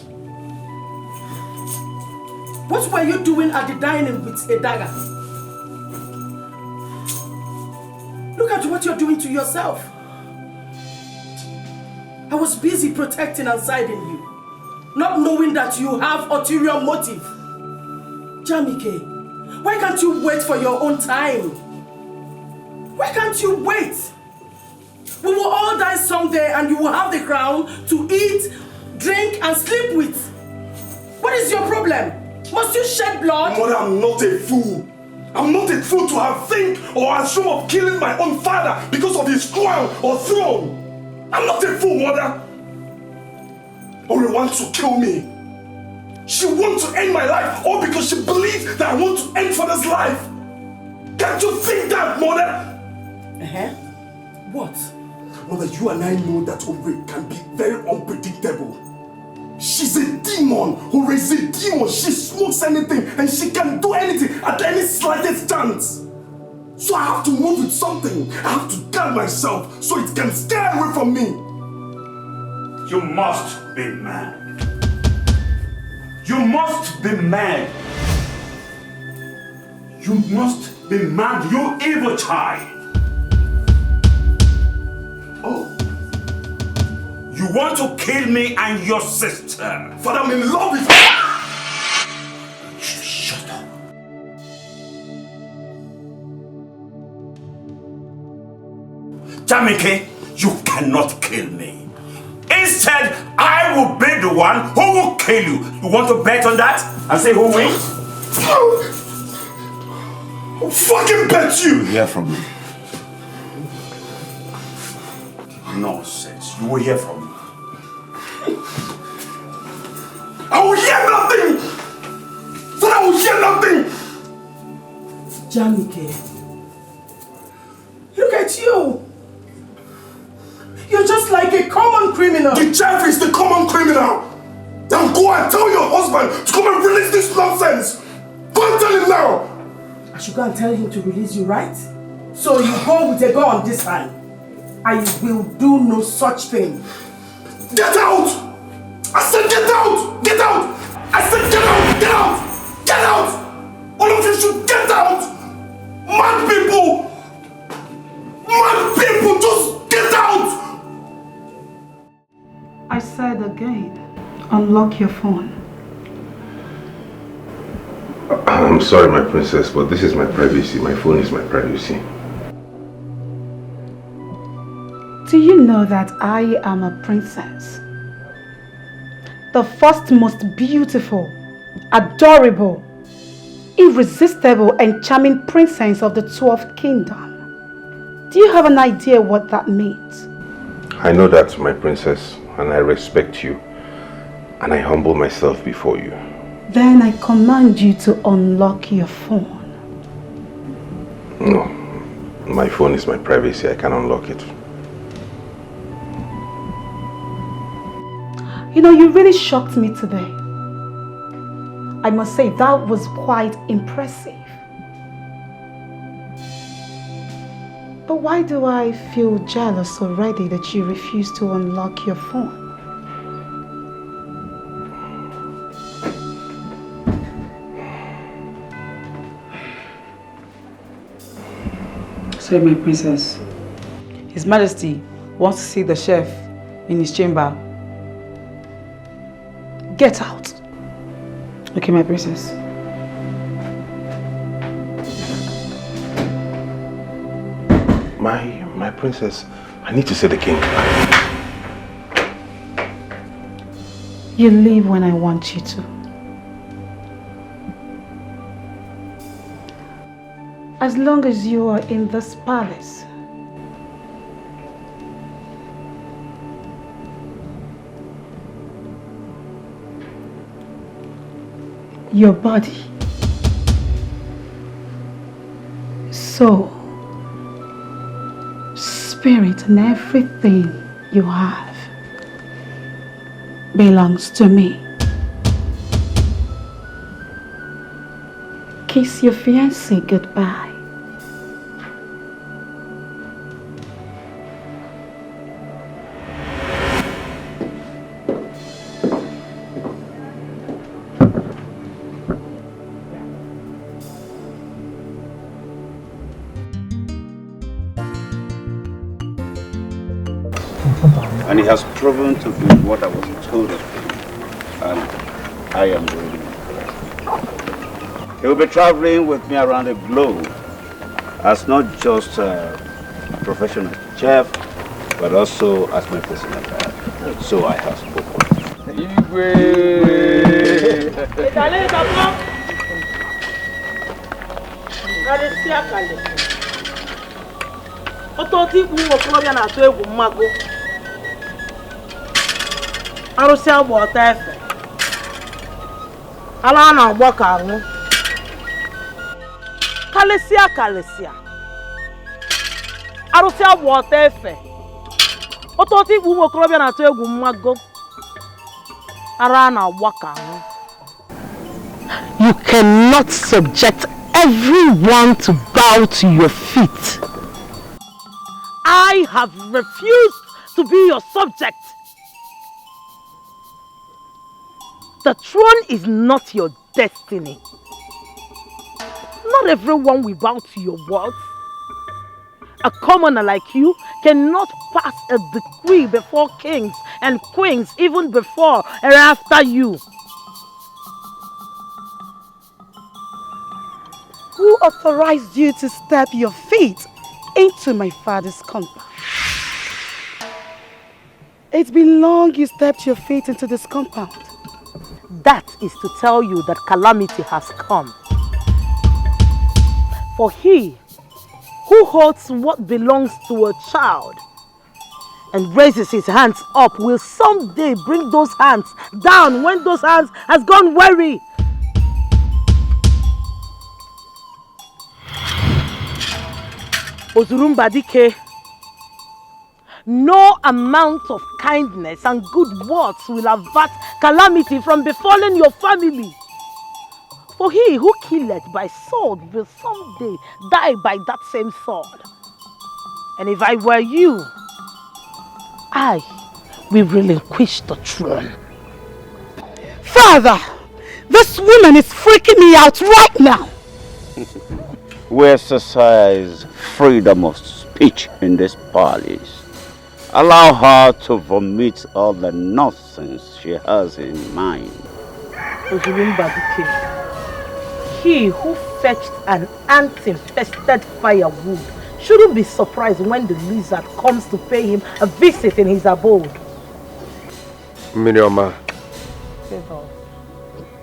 What were you doing at the dining with a dagger? Look at what you're doing to yourself. I was busy protecting and siding you, not knowing that you have ulterior motive. Jamike, why can't you wait for your own time? Why can't you wait? We will all die someday and you will have the crown to eat, drink and sleep with. What is your problem? Must you shed blood? Mother, I'm not a fool. I'm not a fool to have think or assume of killing my own father because of his crown or throne. I'm not a fool, Mother. or wants to kill me. She wants to end my life all because she believes that I want to end Father's life. Can't you think that, Mother? What? Mother, you and I know that Ore can be very unpredictable. She's a demon. Ore is a demon. She smokes anything and she can do anything at any slightest chance. So I have to move with something. I have to guard myself so it can stay away from me. You must be mad. You must be mad. You must be mad, you evil child. Oh. You want to kill me and your sister. Father, I'm in love with Shut up. Jamike, you cannot kill me. Instead, I will be the one who will kill you. You want to bet on that and say who wins? I'll fucking bet you! You hear from me. Nonsense. You will hear from me. I will hear nothing! But I will hear nothing! Jamike, look at you! You're just like a common criminal! The chef is the common criminal! Then go and tell your husband to come and release this nonsense! Go and tell him now! I should go and tell him to release you, right? So you go with a gun this time. I will do no such thing. Get out! I said get out! Get out! I said get out! Get out! Get out! All of you should get out! Mad people! Mad people! Just get out! I said again, unlock your phone. I'm sorry, my princess, but this is my privacy. My phone is my privacy. Do you know that I am a princess? The first most beautiful, adorable, irresistible and charming princess of the 12th kingdom. Do you have an idea what that means? I know that, my princess, and I respect you, and I humble myself before you. Then I command you to unlock your phone. No, my phone is my privacy. I can unlock it. You know, you really shocked me today. I must say that was quite impressive. But why do I feel jealous already that you refuse to unlock your phone? Sorry, my princess. His Majesty wants to see the chef in his chamber. Get out. Okay, my princess. My princess, I need to see the king. You leave when I want you to. As long as you are in this palace, your body, soul, spirit, and everything you have belongs to me. Kiss your fiancé goodbye. And he has proven to be what I was told of him. And I am really impressed. He will be traveling with me around the globe as not just a professional chef, but also as my personal guide. So I have spoken. arụsị agba ọta efe ala a na-agba ka anwụ kalịsịa arụsị agba ọta efe ọtọtọ ikpu ụmụ okorobịa na-atụ egwu mmago ara a na-agba ka anwụ. You cannot subject everyone to bow to your feet. I have refused to be your subject. The throne is not your destiny. Not everyone will bow to your words. A commoner like you cannot pass a decree before kings and queens, even before and after you. Who authorized you to step your feet into my father's compound? It's been long you stepped your feet into this compound. That is to tell you that calamity has come. For he who holds what belongs to a child and raises his hands up will someday bring those hands down when those hands has gone weary. Ozurumba Dike, no amount of kindness and good words will avert calamity from befalling your family. For he who killeth by sword will someday die by that same sword. And if I were you, I will relinquish the throne. Father, this woman is freaking me out right now. We exercise freedom of speech in this palace. Allow her to vomit all the nonsense she has in mind. He who fetched an ant-infested firewood shouldn't be surprised when the lizard comes to pay him a visit in his abode. Mirioma,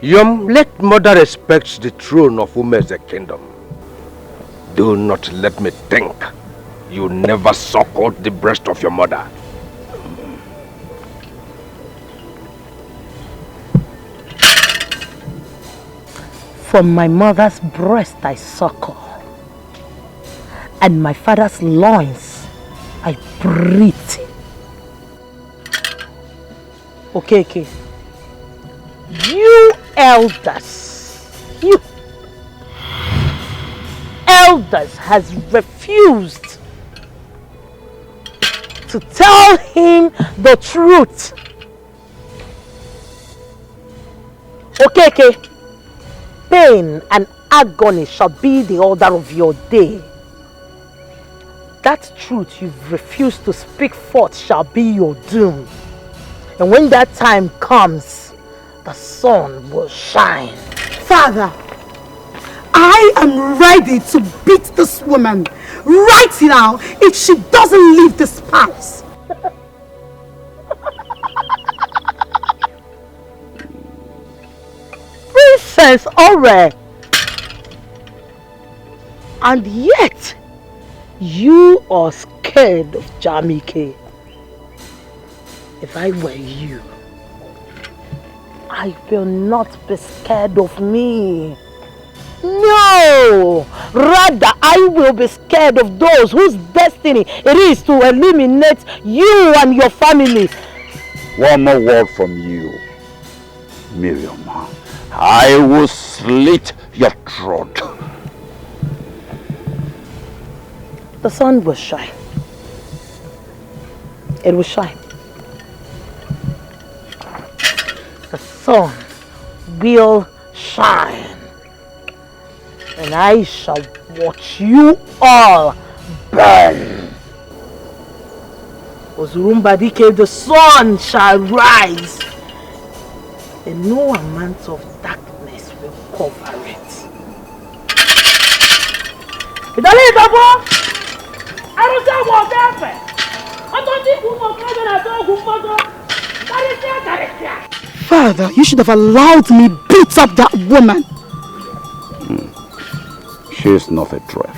let mother respect the throne of whom is the kingdom. Do not let me think you never suckled the breast of your mother. From my mother's breast I suckle, and my father's loins I breathe. Okay. You elders has refused to tell him the truth. Okay. Pain and agony shall be the order of your day. That truth you've refused to speak forth shall be your doom. And when that time comes, the sun will shine. Father, I am ready to beat this woman right now if she doesn't leave this palace. Princess Ore, and yet you are scared of Jamike. If I were you, I will not be scared of me. No! Rather, I will be scared of those whose destiny it is to eliminate you and your family. One more word from you, Miriam. I will slit your throat. The sun will shine. It will shine. The sun will shine. And I shall watch you all burn. Ozurumba Dike, the sun shall rise. And no amount of darkness will cover it. Father, you should have allowed me beat up that woman. She is not a threat.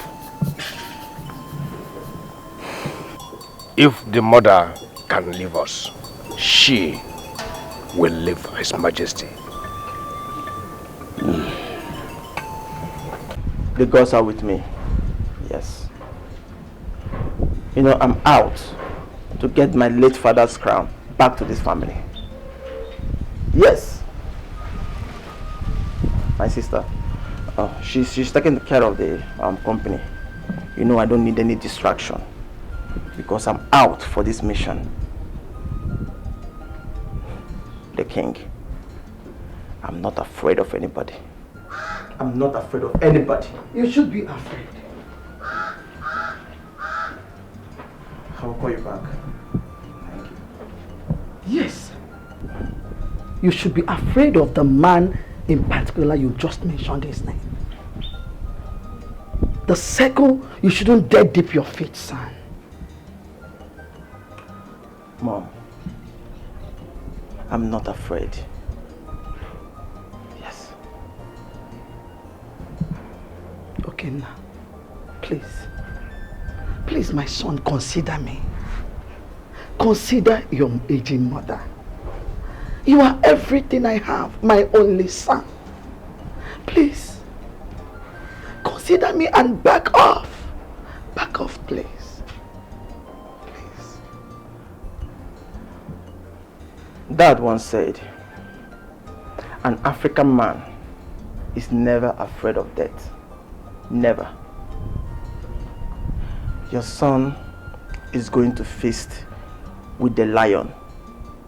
If the mother can leave us, she will live for His Majesty. The gods are with me. Yes. You know, I'm out to get my late father's crown back to this family. Yes. My sister, she's taking care of the company. You know, I don't need any distraction because I'm out for this mission. The king, I'm not afraid of anybody. I'm not afraid of anybody. You should be afraid. I will call you back. Thank you. Yes. You should be afraid of the man in particular you just mentioned his name. The second, you shouldn't dare dip your feet, son. Mom, I'm not afraid. Yes. Okay, now, please. Please, my son, consider me. Consider your aging mother. You are everything I have, my only son. Please, consider me and back off. Back off, please. Please. Dad once said, an African man is never afraid of death. Never. Your son is going to feast with the lion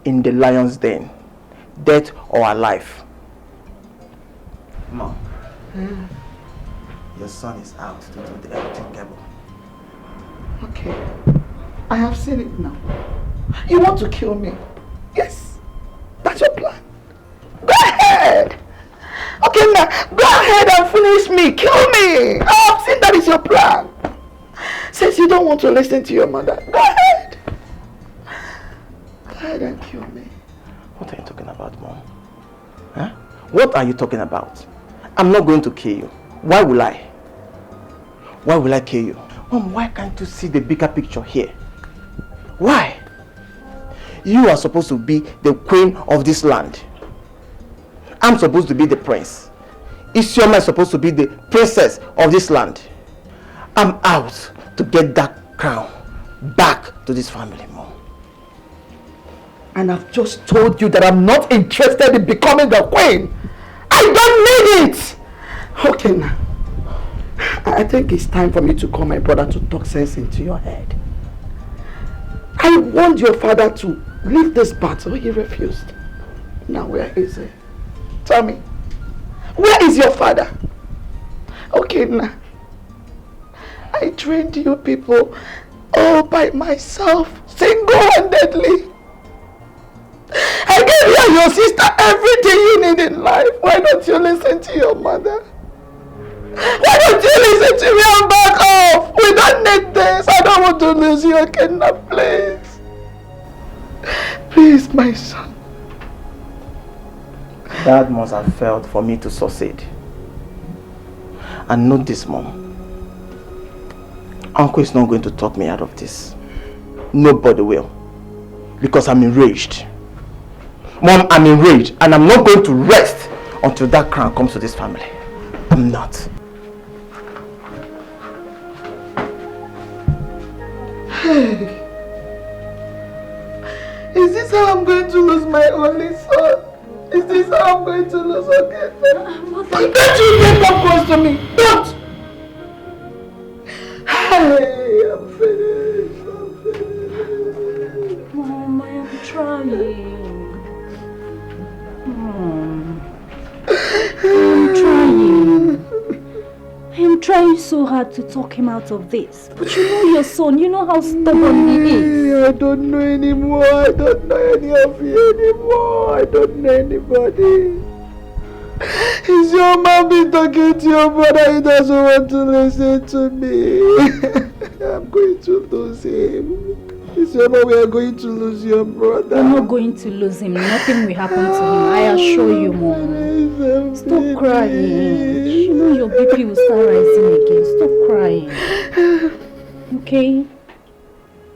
in the lion's den, dead or alive. Mom, your son is out to do the unthinkable. Okay, I have seen it now. You want to kill me? Yes, that's your plan. Go ahead. Okay, now go ahead and finish me. Kill me. I have seen that is your plan. Since you don't want to listen to your mother, go ahead. Go ahead and kill me. What are you talking about, Mom? Huh? What are you talking about? I'm not going to kill you. Why will I? Why will I kill you? Mom, why can't you see the bigger picture here? Why? You are supposed to be the queen of this land. I'm supposed to be the prince. Isioma is supposed to be the princess of this land. I'm out to get that crown back to this family, Mom. And I've just told you that I'm not interested in becoming the queen. I don't need it. Okay, now. I think it's time for me to call my brother to talk sense into your head. I want your father to leave this battle. He refused. Now where is he? Tell me. Where is your father? Okay, now. I trained you people all by myself, single-handedly. I gave you and your sister everything you need in life. Why don't you listen to your mother? Why don't you listen to me and back off? We don't need this. I don't want to lose you again now, please. Please, my son. Dad must have felt for me to succeed. And note this, Mom. Uncle is not going to talk me out of this. Nobody will. Because I'm enraged. Mom, I'm enraged and I'm not going to rest until that crown comes to this family. I'm not. Hey. Is this how I'm going to lose my only son? Is this how I'm going to lose again? Don't you get that close to me! Don't! Hey, I'm finished. Mom, I am trying. I am trying so hard to talk him out of this. But you know your son, you know how stubborn he is. I don't know anymore. I don't know any of you anymore. I don't know anybody. Is your mom been talking to your brother? He doesn't want to listen to me. I'm going to lose him. Is your mom, we are going to lose your brother. We're not going to lose him. Nothing will happen to him. I assure you, Mom. Stop crying. You know your BP will start rising again. Stop crying. Okay?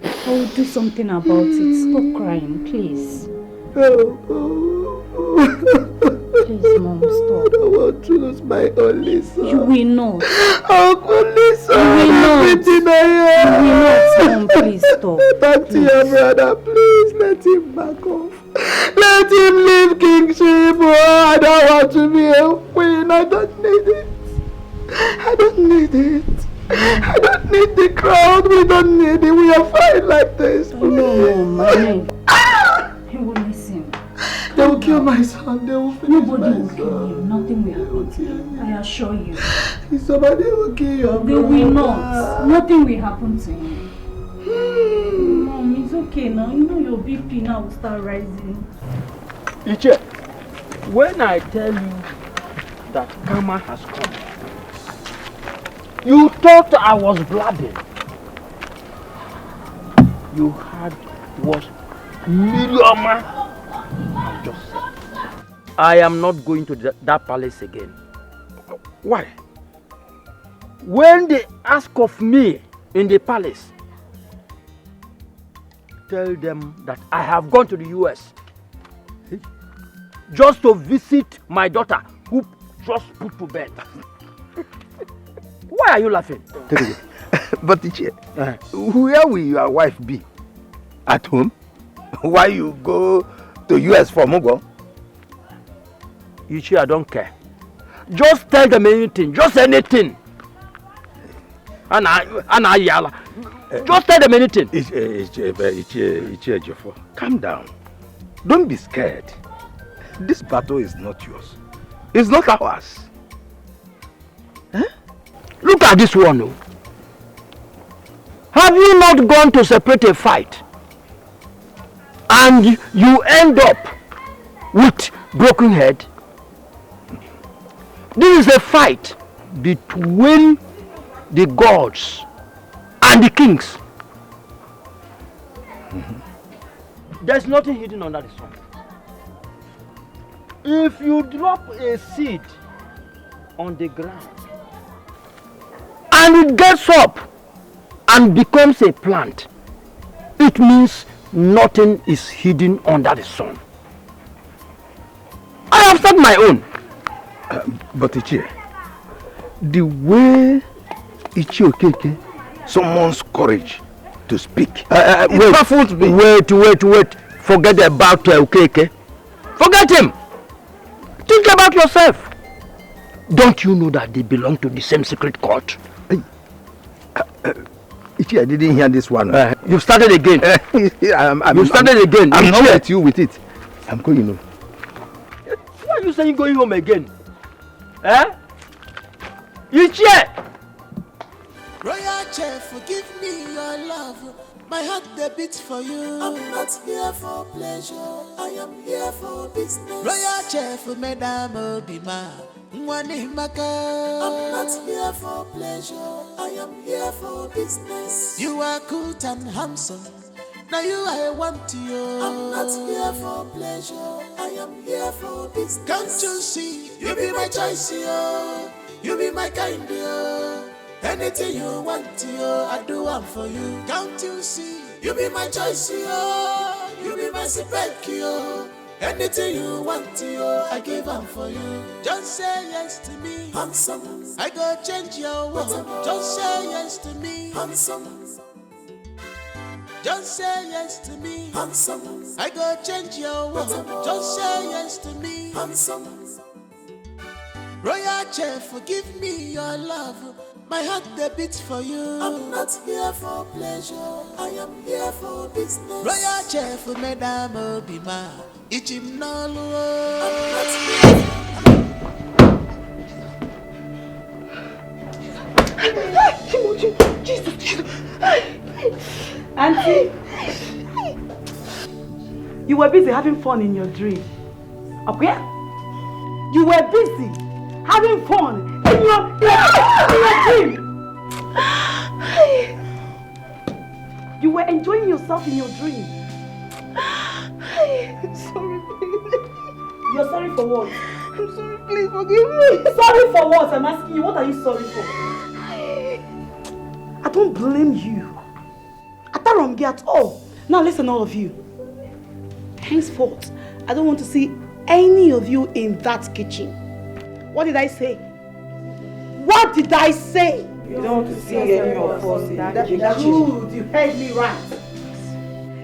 I will do something about it. Stop crying, please. Please, Mom, stop. I want to lose my only son. You will not. Only son. You will not. You will not, Mom. Please stop. Back to your brother, please. Let him back off. Let him leave kingship. Oh, I don't want to be a queen. I don't need it. I don't need it. I don't need the crowd. We don't need it. We are fine like this. No, Mom. He will listen. They will kill my son. They will finish my son. Nobody will kill him. Nothing will happen to him. I assure you. Somebody will kill your brother. They will not. Nothing will happen to him. Mom, it's okay now. You know your BP now will start rising. Iche, when I tell you that karma has come, you thought I was blabbing. You had what Miriama just said. I am not going to that palace again. Why? When they ask of me in the palace, tell them that I have gone to the US just to visit my daughter who just put to bed. Why are you laughing? But Iche, where will your wife be? At home? Why you go to US for Mugo? Iche, I don't care. Just tell them anything, just anything. Yala. Just tell them anything. Iche, calm down. Don't be scared. This battle is not yours. It's not ours. Look at this one. Oh. Have you not gone to separate a fight? And you end up with broken head? This is a fight between the gods and the kings. There's nothing hidden under the sun. If you drop a seed on the ground and it gets up and becomes a plant, it means nothing is hidden under the sun. I have said my own. But Ichie, the way Ichie Okeke summons courage to speak, it baffles me. Wait. Forget about Okeke. Forget him. Think about yourself. Don't you know that they belong to the same secret court? Ichie, I didn't hear this one. You started again. You started again. I'm not with you with it. I'm going home. Why are you saying going home again? Ichie! Royal Chair, forgive me your love. My heart they beat for you. I'm not here for pleasure. I am here for business. Royal Chair for Madame Obima. I'm not here for pleasure. I am here for business. You are good and handsome. Now you I want you. I'm not here for pleasure. I am here for business. Can't you see? You be my choice, yo. You be my kind, yo. Anything you want, yo, I do one for you. Can't you see? You be my choice, yo. You be my spec, yo. Anything you want, yo, I give one for you. Just say yes to me, handsome. I go change your world. Just say yes to me, handsome. Just say yes to me, handsome. I go change your world. Just say yes to me, handsome. Royal Chair, forgive me your love. My heart they beat for you. I'm not here for pleasure. I am here for business. Royal Chair for Madame Obima. Ichim Nollywood. I'm not here. Jesus. Auntie, you were busy having fun in your dream. Okay? You were busy having fun in your dream. You were enjoying yourself in your dream. Sorry, please. You're sorry for what? I'm sorry, please forgive me. Sorry for what? I'm asking you, what are you sorry for? I don't blame you. I don't at all. Now listen, all of you. Henceforth, I don't want to see any of you in that kitchen. What did I say? What did I say? You don't want to see any of us in that kitchen. Good, you heard me right.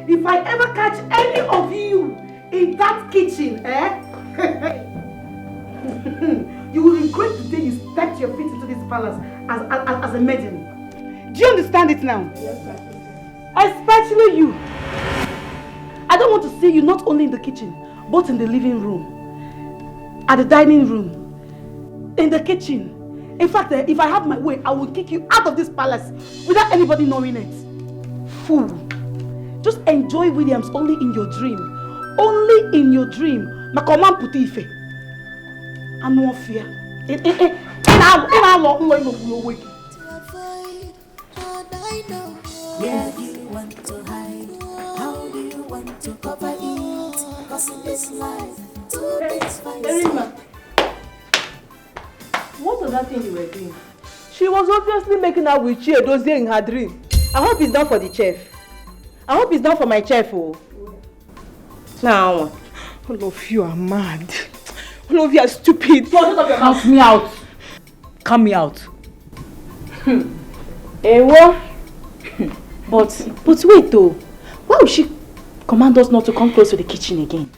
If I ever catch any of you in that kitchen, you will regret the day you stepped your feet into this palace as a maiden. Do you understand it now? Yes, especially you. I don't want to see you not only in the kitchen, but in the living room, at the dining room, in the kitchen. In fact, if I have my way, I will kick you out of this palace without anybody knowing it. Fool. Just enjoy Williams only in your dream. Only in your dream. Makoman Putife. And no fear. In our long way, no wake. Where do you want to hide? How do you want to cover it? Cause in this life, two things fight. What was that thing you were doing? She was obviously making out with Chiedozie in her dream. I hope it's done for the chef. I hope it's done for my chef. Oh. Now, all of you are mad. All of you are stupid. Count me out. Count me out. What? But wait though. Why would she command us not to come close to the kitchen again?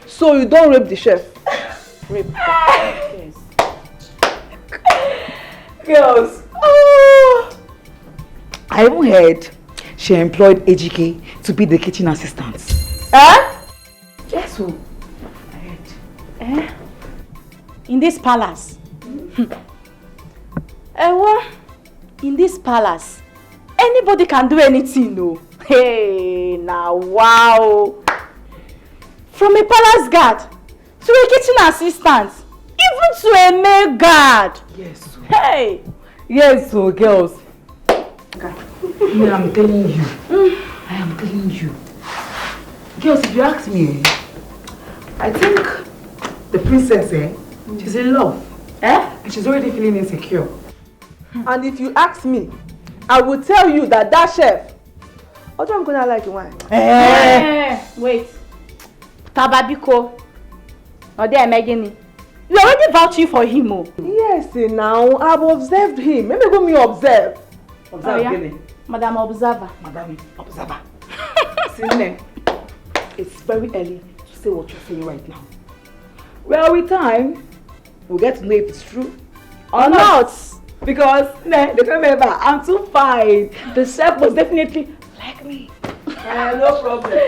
So you don't rape the chef? Rape. Yes. Girls. Oh. I even heard she employed Ejike to be the kitchen assistant. Yes, who? I heard. In this palace? What? In this palace? Anybody can do anything, no? Hey, now wow! From a palace guard to a kitchen assistant, even to a male guard. Yes. Hey! Yes, so girls. Okay. I'm telling you. I am telling you. Girls, if you ask me, I think the princess, she's in love. And she's already feeling insecure. And if you ask me, I will tell you that chef. What am I gonna like wine? Wait. Tababiko. Or they are making me. You already vouching for him, oh. Yes, now I've observed him. Maybe go me observe. Observe, yeah? Madam Observer. Madam Observer. Sibling, it's very early to say what you're saying right now. Well, with time, we'll get to know if it's true or not. Because, remember, I'm too fine. The chef was definitely like me. No problem.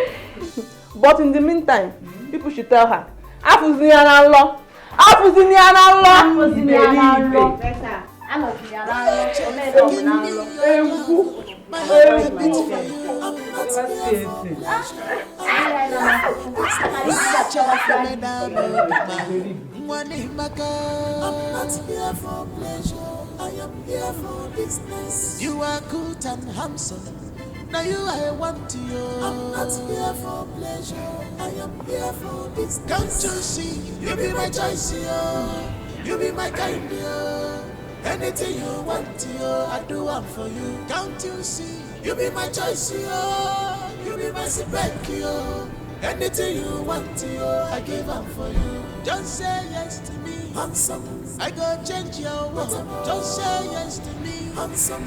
But in the meantime, people should tell her. Afuzinianalo. I'm not here for pleasure, I am here for business. You are good and handsome, now you I want you. I'm not here for pleasure, I am here for business. Can't you see, you be my choice, you be my kind, anything you want, I do one for you. Can't you see, you be my choice, you be my spec, anything you want, I give up for you. Just say yes to me, handsome. I go change your world. Just say yes to me, handsome.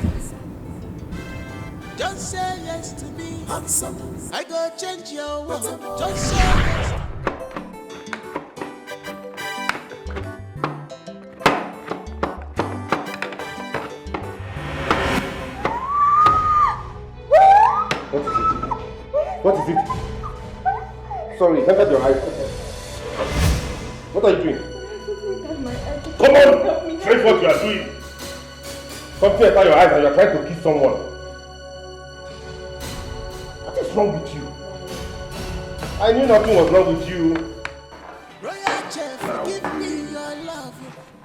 Just say yes to me, handsome. I go change your world. Just say yes. What is it? Sorry, look at your eyes. What are you doing? Come on! Face what you are doing. Something inside your eyes and you are trying to kiss someone. What is wrong with you? I knew nothing was wrong with you. Royal Chef, give me your love.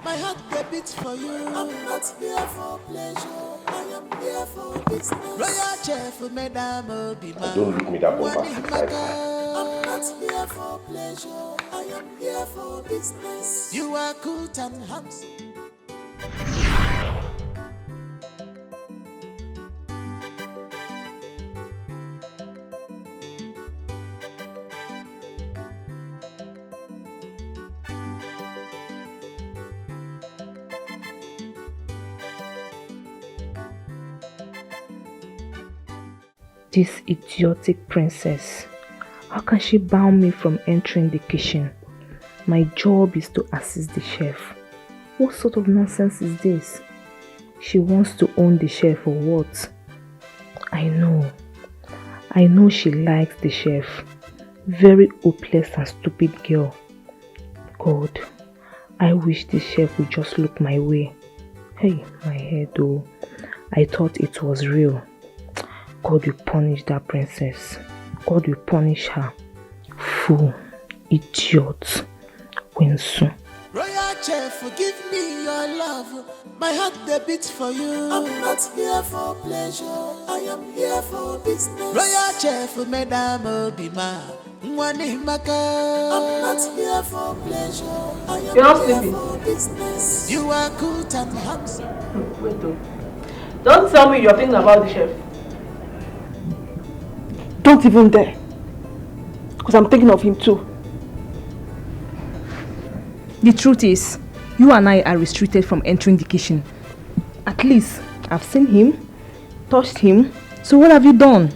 My heart beats for you. I'm not here for pleasure. I am here for business. Royal Chef, Madame Obima. Don't look me that bombastic like that. I'm not here for pleasure. I am here for business. You are good and handsome. This idiotic princess. How can she ban me from entering the kitchen? My job is to assist the chef. What sort of nonsense is this? She wants to own the chef or what? I know she likes the chef. Very hopeless and stupid girl. God, I wish the chef would just look my way. Hey, my head though. I thought it was real. God will punish that princess. God will punish her. Fool, idiot, Winsu. Royal chef, forgive me your love. My heart they beat for you. I'm not here for pleasure. I am here for business. Royal chef, Madame Obima. I'm not here for pleasure. I am here for business. You are good and handsome. Wait though. Don't tell me you're thinking about the chef. Don't even dare. Because I'm thinking of him too. The truth is, you and I are restricted from entering the kitchen. At least, I've seen him, touched him. So what have you done?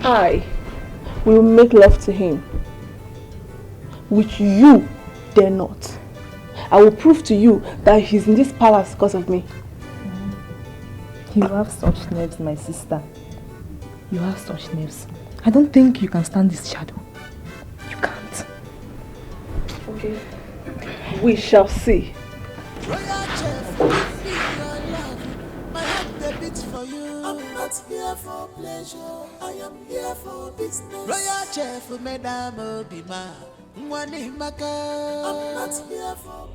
I will make love to him, which you dare not. I will prove to you that he's in this palace because of me. You have such nerves, my sister. You have such nerves. I don't think you can stand this shadow. You can't. Okay. We shall see. I'm not here for pleasure. I am here for business. Royal chef, Madame Obima. I'm not here for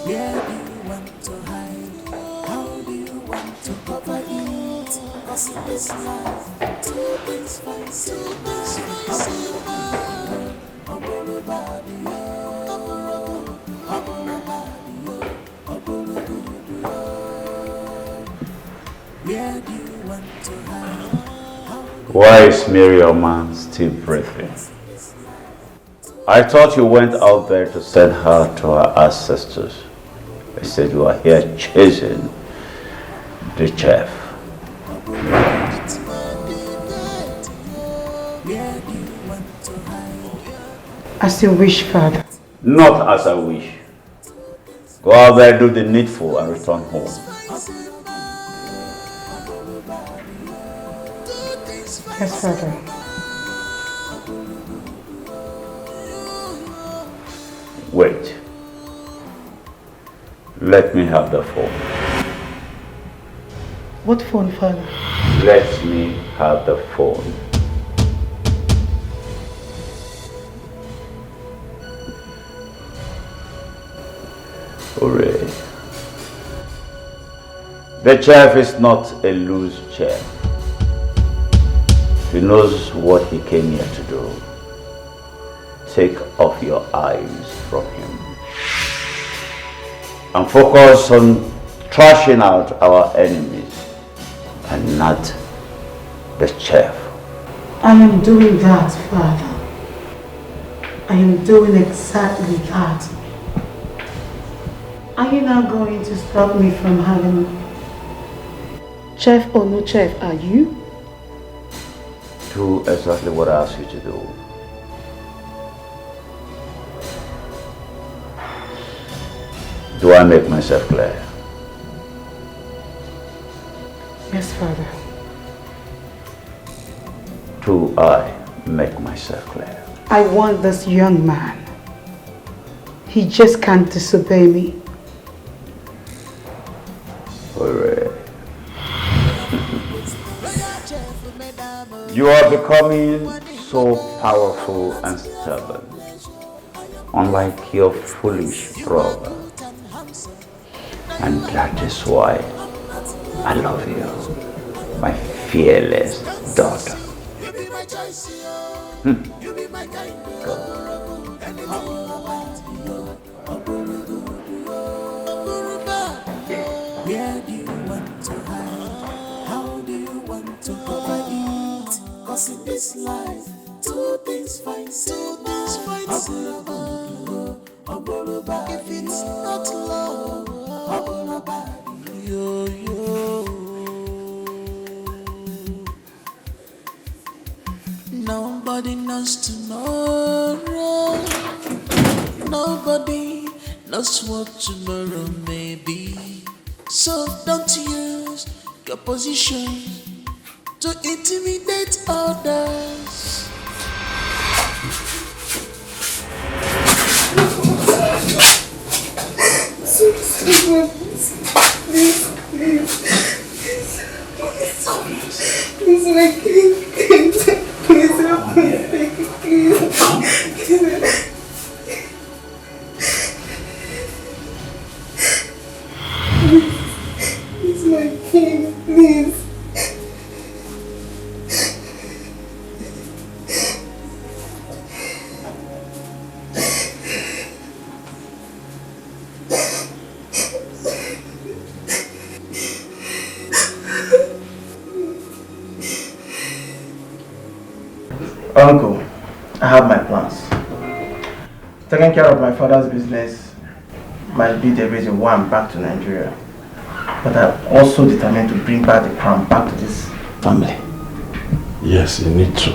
Where do you want to hide? How do you want to cover it? Cause in this life, two things fancy, where do you want to hide? Why is Miriam still breathing? I thought you went out there to send her to her ancestors. I said you are here chasing the chef. As you wish, Father. Not as I wish. Go out there, do the needful, and return home. Yes, Father. Wait. Let me have the phone. What phone, Father? Let me have the phone. Hooray. The chef is not a loose chef. He knows what he came here to do. Take off your eyes from him and focus on trashing out our enemies and not the chef. I am doing that, Father. I am doing exactly that. Are you not going to stop me from having chef or no chef? Are you? Do exactly what I asked you to do. Do I make myself clear? Yes, Father. Do I make myself clear? I want this young man. He just can't disobey me. Hooray. You are becoming so powerful and stubborn, unlike your foolish brother. And that is why I love you, my fearless daughter. Where do you want to hide? How do you want to cover it? Cause in this life, two things fight. If it's not love, nobody knows tomorrow. Nobody knows what tomorrow may be. So don't use your position to intimidate others. Please, my king, please help me, please. Please, my king, please. Uncle, I have my plans. Taking care of my father's business might be the reason why I'm back to Nigeria. But I'm also determined to bring back the crown back to this family. Yes, you need to.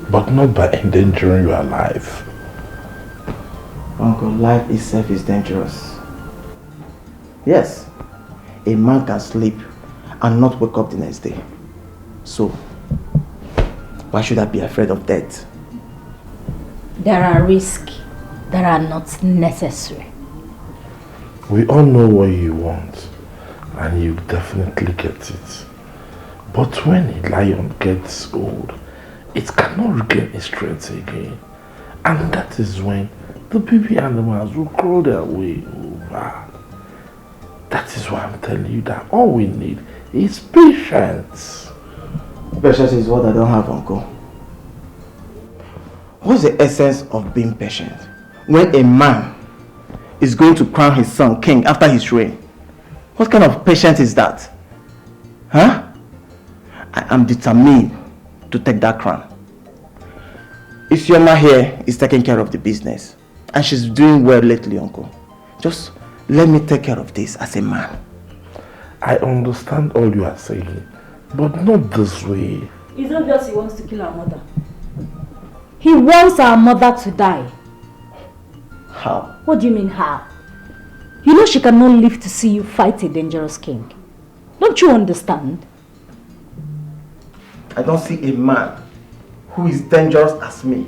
But not by endangering your life. Uncle, life itself is dangerous. Yes, a man can sleep and not wake up the next day. So, why should I be afraid of death? There are risks that are not necessary. We all know what you want, and you definitely get it. But when a lion gets old, it cannot regain its strength again. And that is when the baby animals will crawl their way over. That is why I'm telling you that all we need is patience. Patience is what I don't have, Uncle. What's the essence of being patient when a man is going to crown his son king after his reign? What kind of patience is that? Huh? I am determined to take that crown. Isioma here is taking care of the business and she's doing well lately, Uncle. Just let me take care of this as a man. I understand all you are saying, but not this way. It's obvious he wants to kill our mother. He wants our mother to die. How? What do you mean how? You know she cannot live to see you fight a dangerous king. Don't you understand? I don't see a man who is dangerous as me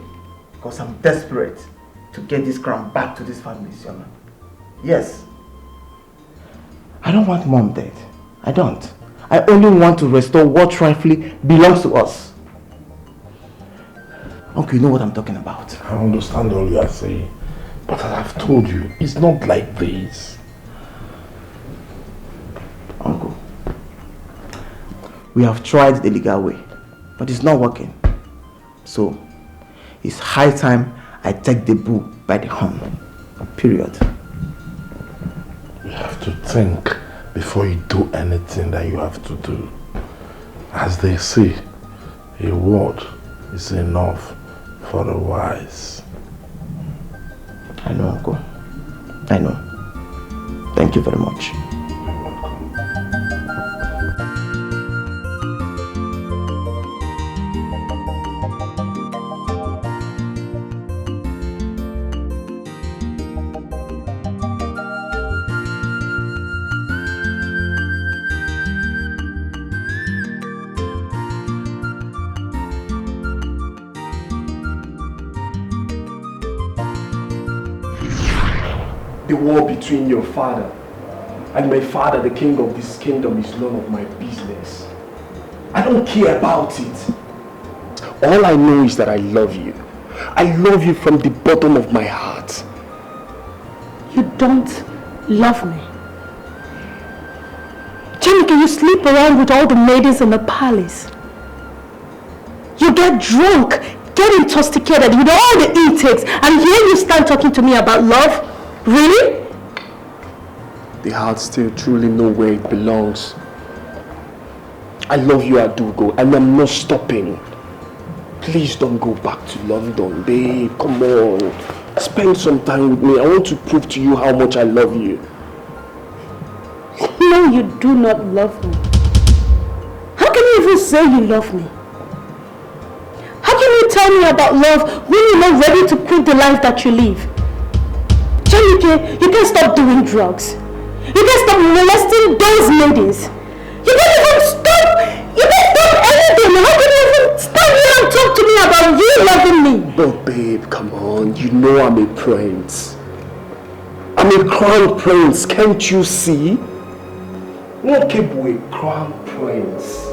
because I'm desperate to get this crown back to this family, Isioma. Yes. I don't want mom dead. I don't. I only want to restore what rightfully belongs to us. Uncle, you know what I'm talking about. I understand all you are saying, but as I've told you, it's not like this. We have tried the legal way, but it's not working. So, it's high time I take the bull by the horn. Period. You have to think before you do anything that you have to do. As they say, a word is enough for the wise. I know, Uncle. I know. Thank you very much. The war between your father and my father, the king of this kingdom, is none of my business. I don't care about it. All I know is that I love you. I love you from the bottom of my heart. You don't love me. Jamika, you sleep around with all the maidens in the palace. You get drunk, get intoxicated with all the intakes, and here you stand talking to me about love? Really? The heart still truly knows where it belongs. I love you, Adugo, and I'm not stopping. Please don't go back to London, babe. Come on. Spend some time with me. I want to prove to you how much I love you. No, you do not love me. How can you even say you love me? How can you tell me about love when you're not ready to quit the life that you live? Jamike, you can't stop doing drugs. You can't stop molesting those ladies. You can't even stop. You can't stop anything. How can you even stand here and talk to me about you loving me? But babe, come on. You know I'm a prince. I'm a crown prince. Can't you see? What people a crown prince?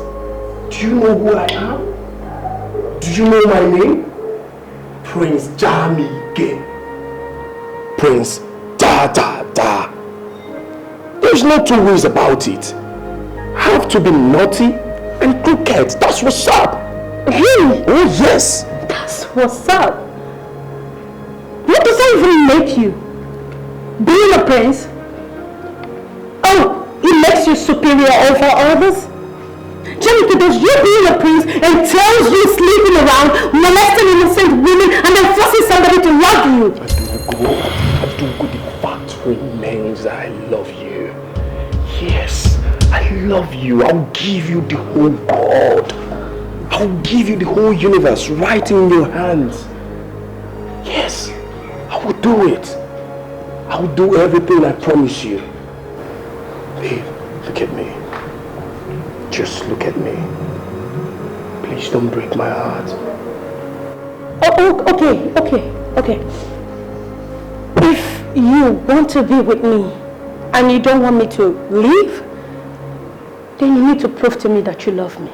Do you know who I am? Do you know my name? Prince Jamike. Prince Da. There's no two ways about it. I have to be naughty and crooked. That's what's up. Really? Oh yes. That's what's up. What does that even make you? Being a prince? Oh, it makes you superior over others? Jamika, does you being a prince entails you sleeping around, molesting innocent women, and then forcing somebody to love you? Adugo, the fact remains that I love you. Yes, I love you. I'll give you the whole world. I'll give you the whole universe right in your hands. Yes, I will do it. I will do everything I promise you. Babe, look at me. Just look at me. Please don't break my heart. Oh, okay. If you want to be with me and you don't want me to leave, then you need to prove to me that you love me.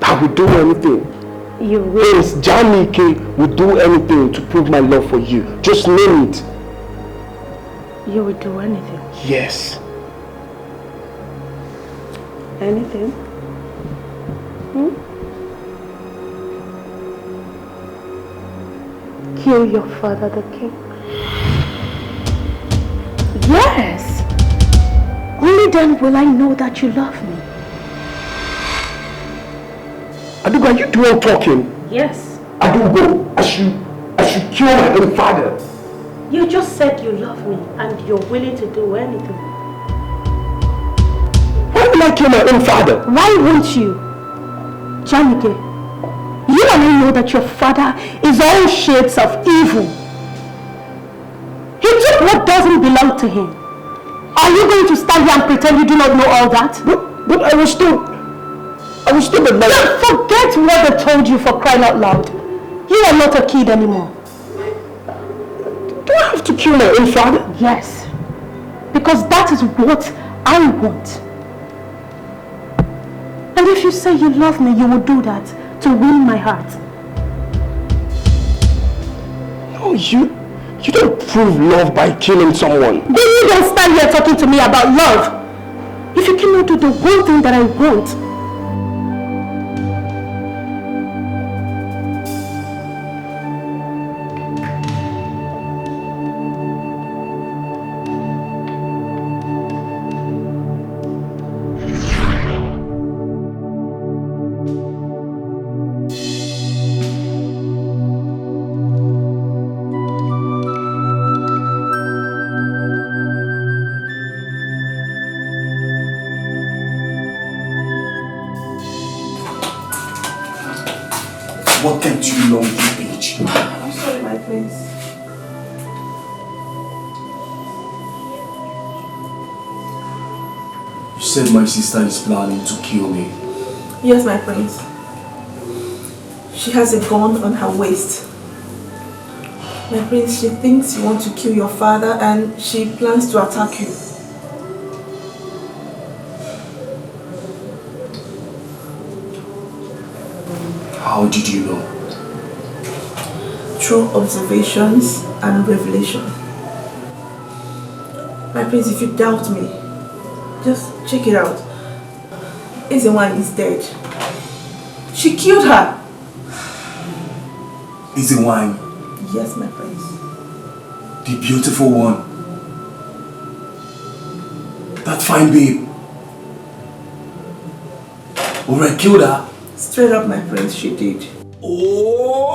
I will do anything. You will? Yes, Jamike will do anything to prove my love for you. Just name it. You will do anything? Yes. Anything? Kill your father, the king? Yes! Only then will I know that you love me. Adugo, are you doing talking? Yes. Adugo, I should kill my own father. You just said you love me and you're willing to do anything. Why will I kill my own father? Why won't you? Jamike, you and I know that your father is all shades of evil. He took what doesn't belong to him. Are you going to stand here and pretend you do not know all that? But I was told that my... Don't forget what they told you, for crying out loud. You are not a kid anymore. Do I have to kill my own father? Yes. Because that is what I want. And if you say you love me, you will do that to win my heart. No, you don't prove love by killing someone. Then you don't stand here talking to me about love. If if you cannot do the one thing that I want? What kept you long, you bitch? I'm sorry, my prince. You said my sister is planning to kill me. Yes, my prince. She has a gun on her waist. My prince, she thinks you want to kill your father and she plans to attack you. How did you know? Through observations and revelation. My prince, if you doubt me, just check it out. Ezewan is dead. She killed her. Ezewan? Yes, my prince. The beautiful one. That fine babe. Alright, killed her? Straight up, my prince, she did. Oh!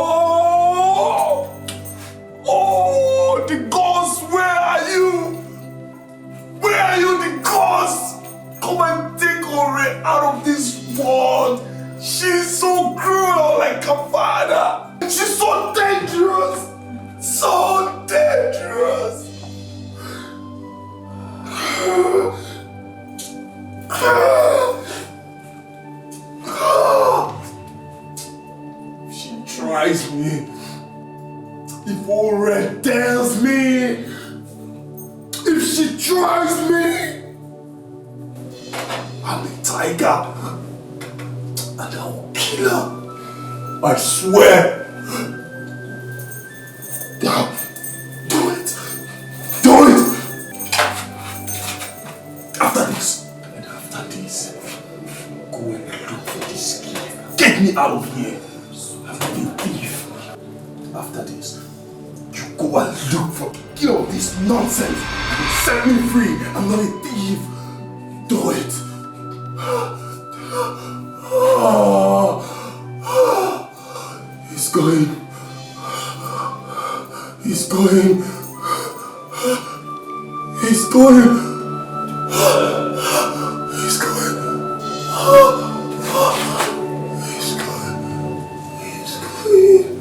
Oh! The ghost, where are you? Where are you, the ghost? Come and take Ore out of this world. She's so cruel like her father. She's so dangerous. So dangerous. She tries me. If Ore tells me, if she tries me, I'm a tiger and I will kill her. I swear. Do it. Do it. After this, go and look for this key. Get me out of here. I'm not a thief. After this, you go and look for the key of this nonsense. Set me free. I'm not a thief. Do it. He's going. He's going. He's going. He's going. He's going. He's going.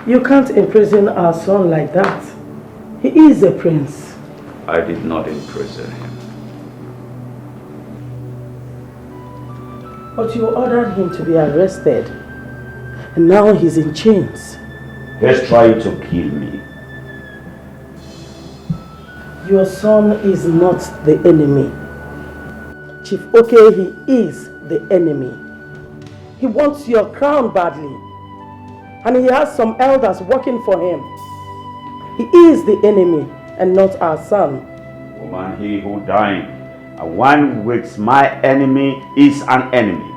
You can't imprison our son like that. He is a prince. I did not imprison him. But you ordered him to be arrested. And now he's in chains. He's trying to kill me. Your son is not the enemy. Chief Oke, he is the enemy. He wants your crown badly. And he has some elders working for him. He is the enemy and not our son. Woman, he who died, and one with my enemy is an enemy.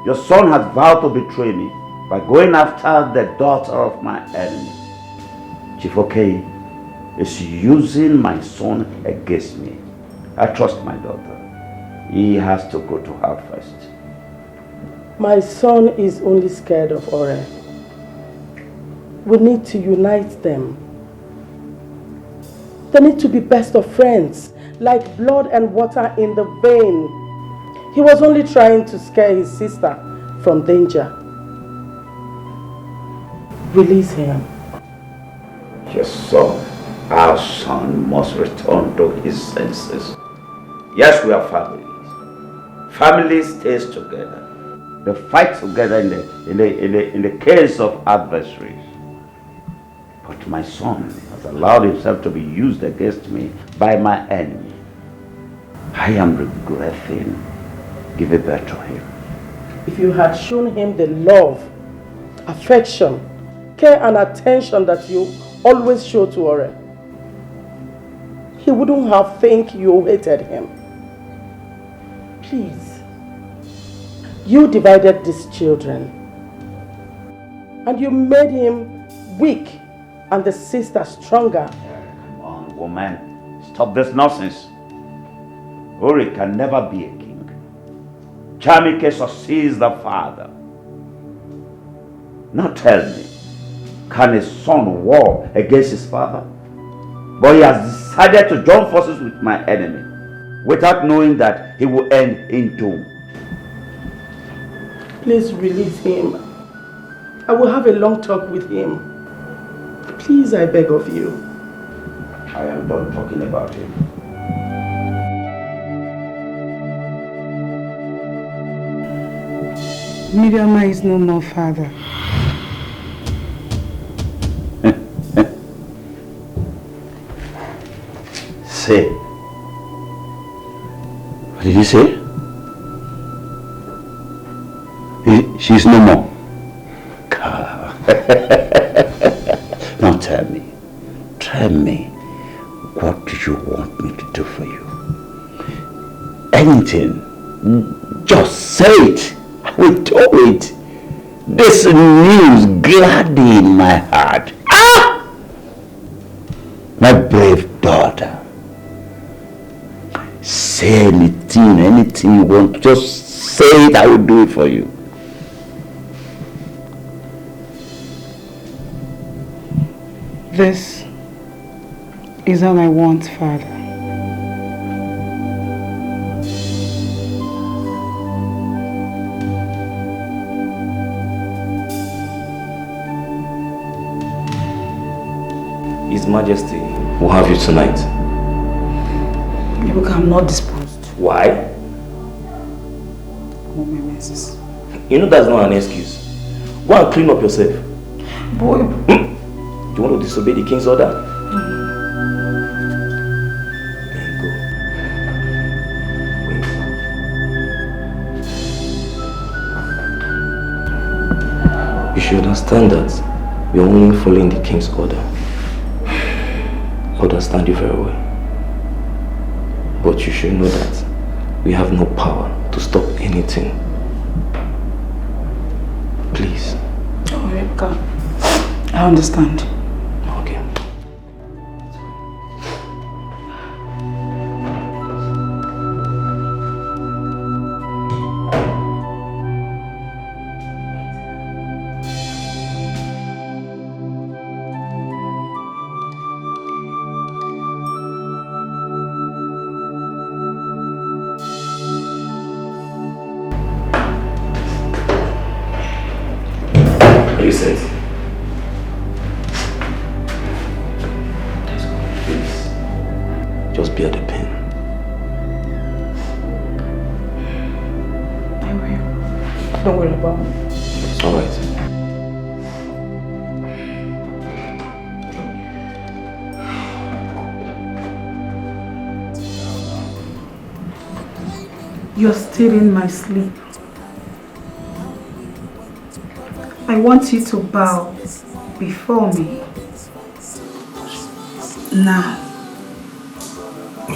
Your son has vowed to betray me by going after the daughter of my enemy. Chief Oke is using my son against me. I trust my daughter. He has to go to her first. My son is only scared of Ore. We need to unite them. They need to be best of friends, like blood and water in the vein. He was only trying to scare his sister from danger. Release him. Your son, our son, must return to his senses. Yes, we are families. Family stays together. They fight together in the case of adversaries. But my son has allowed himself to be used against me by my enemy. I am regretting giving birth to him. If you had shown him the love, affection, care and attention that you always show to Ore, he wouldn't have think you hated him. Please. You divided these children. And you made him weak and the sister stronger. Come on, woman. Stop this nonsense. Ori can never be a king. Chamike succeeds the father. Now tell me, can a son war against his father? But he has decided to join forces with my enemy without knowing that he will end in doom. Please release him. I will have a long talk with him. Please, I beg of you. I am done talking about him. Miriam is no more father. Say. What did you say? She's no more. Now tell me, what do you want me to do for you? Anything, just say it. I will do it. This news gladdened my heart. Ah! My brave daughter. Say anything you want, just say it, I will do it for you. This is all I want, Father. His Majesty will have you tonight. Look, I'm not disposed. Why? Oh, my messes. You know that's not an excuse. Go and clean up yourself. Boy. Do you want to disobey the king's order? Then go. Wait. You should understand that we are only following the king's order. I understand you very well. But you should know that we have no power to stop anything. Please. Oh, Rebecca. I understand. Okay. Are you set? Please, just be at the pen. I will. Don't worry about me. It's all right. You're stealing my sleep. I want you to bow before me. Now.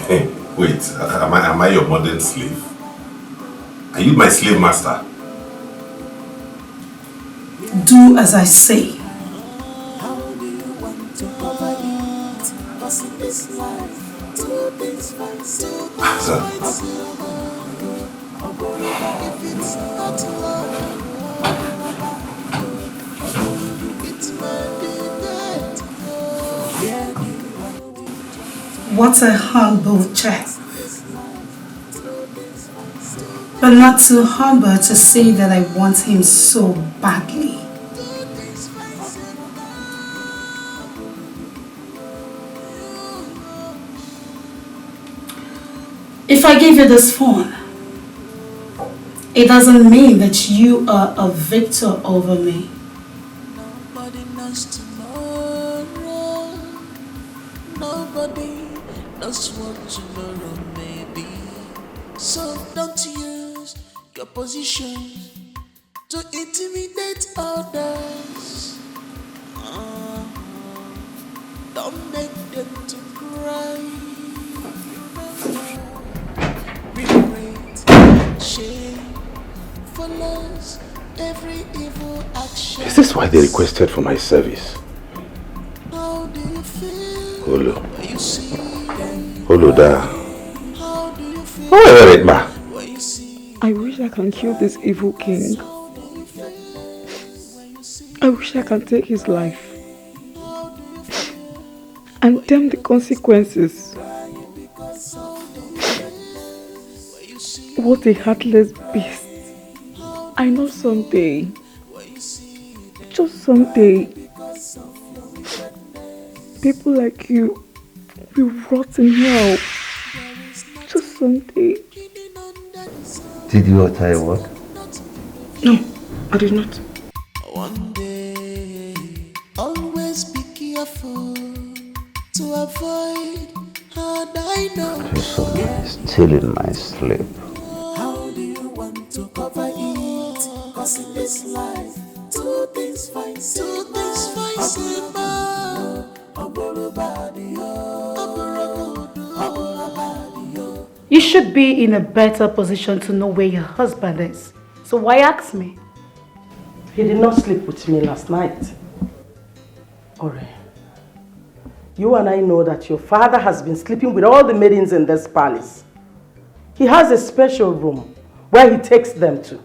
Hey, wait, am I your modern slave? Are you my slave master? Do as I say. What a humble chap. But not too humble to say that I want him so badly. If I give you this phone, it doesn't mean that you are a victor over me. Nobody knows tomorrow. Nobody knows what tomorrow may be. So don't use your position to intimidate others. Don't make them to cry. Regret, shame follows every evil action. Is this why they requested for my service? How do you feel? Holo. When you see Holo da. How do you feel? Oh, wait, ma. I wish I can kill this evil king. I wish I can take his life and damn the consequences. What a heartless beast. I know someday, just someday, people like you will rot in hell. Just someday. Did you utter a word? No, I did not. One day, always be careful to avoid hard I know. Someone is stealing my sleep. How do you want to cover it? Cause in this life, two things fight You should be in a better position to know where your husband is. So why ask me? He did not sleep with me last night. Ore, you and I know that your father has been sleeping with all the maidens in this palace. He has a special room where he takes them to.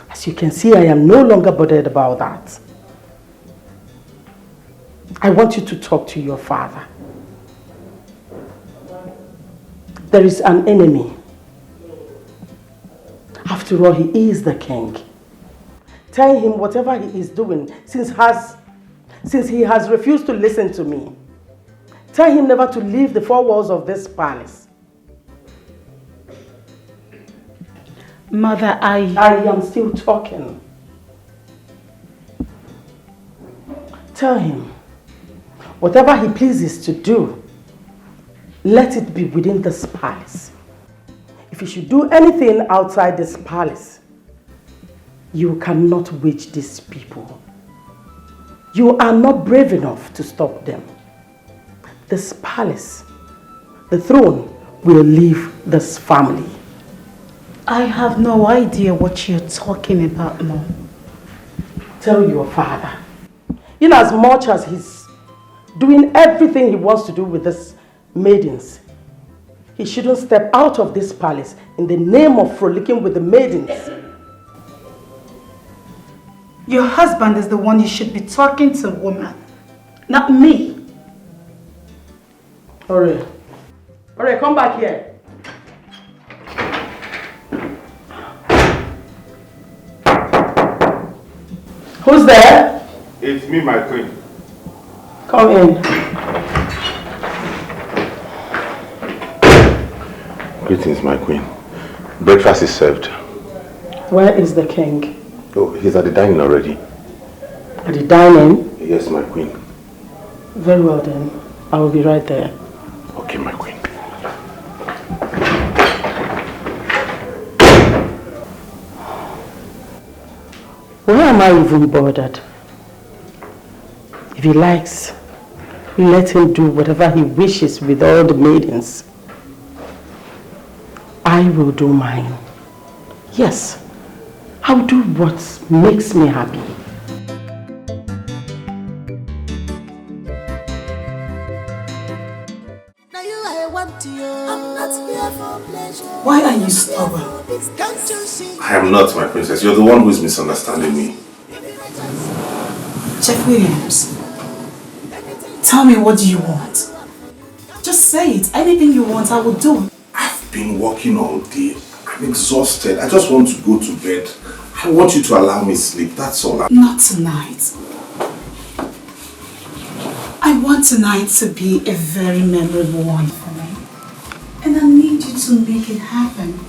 As you can see, I am no longer bothered about that. I want you to talk to your father. There is an enemy. After all, he is the king. Tell him whatever he is doing, since he has refused to listen to me. Tell him never to leave the four walls of this palace. Mother, I am still talking. Tell him, whatever he pleases to do, let it be within this palace. If you should do anything outside this palace, you cannot wage these people. You are not brave enough to stop them. This palace, the throne, will leave this family. I have no idea what you're talking about, Mom. Tell your father. In as much as he's doing everything he wants to do with these maidens, he shouldn't step out of this palace in the name of frolicking with the maidens. Your husband is the one you should be talking to, woman, not me. Hurry. Hurry, come back here. Who's there? It's me, my queen. Come in. Greetings, my queen. Breakfast is served. Where is the king? Oh, he's at the dining already. At the dining? Yes, my queen. Very well then. I will be right there. Okay, my queen. Why am I even bothered? If he likes, let him do whatever he wishes with all the maidens. I will do mine. Yes, I will do what makes me happy. Now you I want you. I'm not here for pleasure. Why are you stubborn? Can't you see? I am not, my princess. You're the one who is misunderstanding me. Jeff Williams, tell me, what do you want? Just say it. Anything you want, I will do. I've been working all day. I'm exhausted. I just want to go to bed. I want you to allow me sleep. That's all. Not tonight. I want tonight to be a very memorable one for me. And I to make it happen.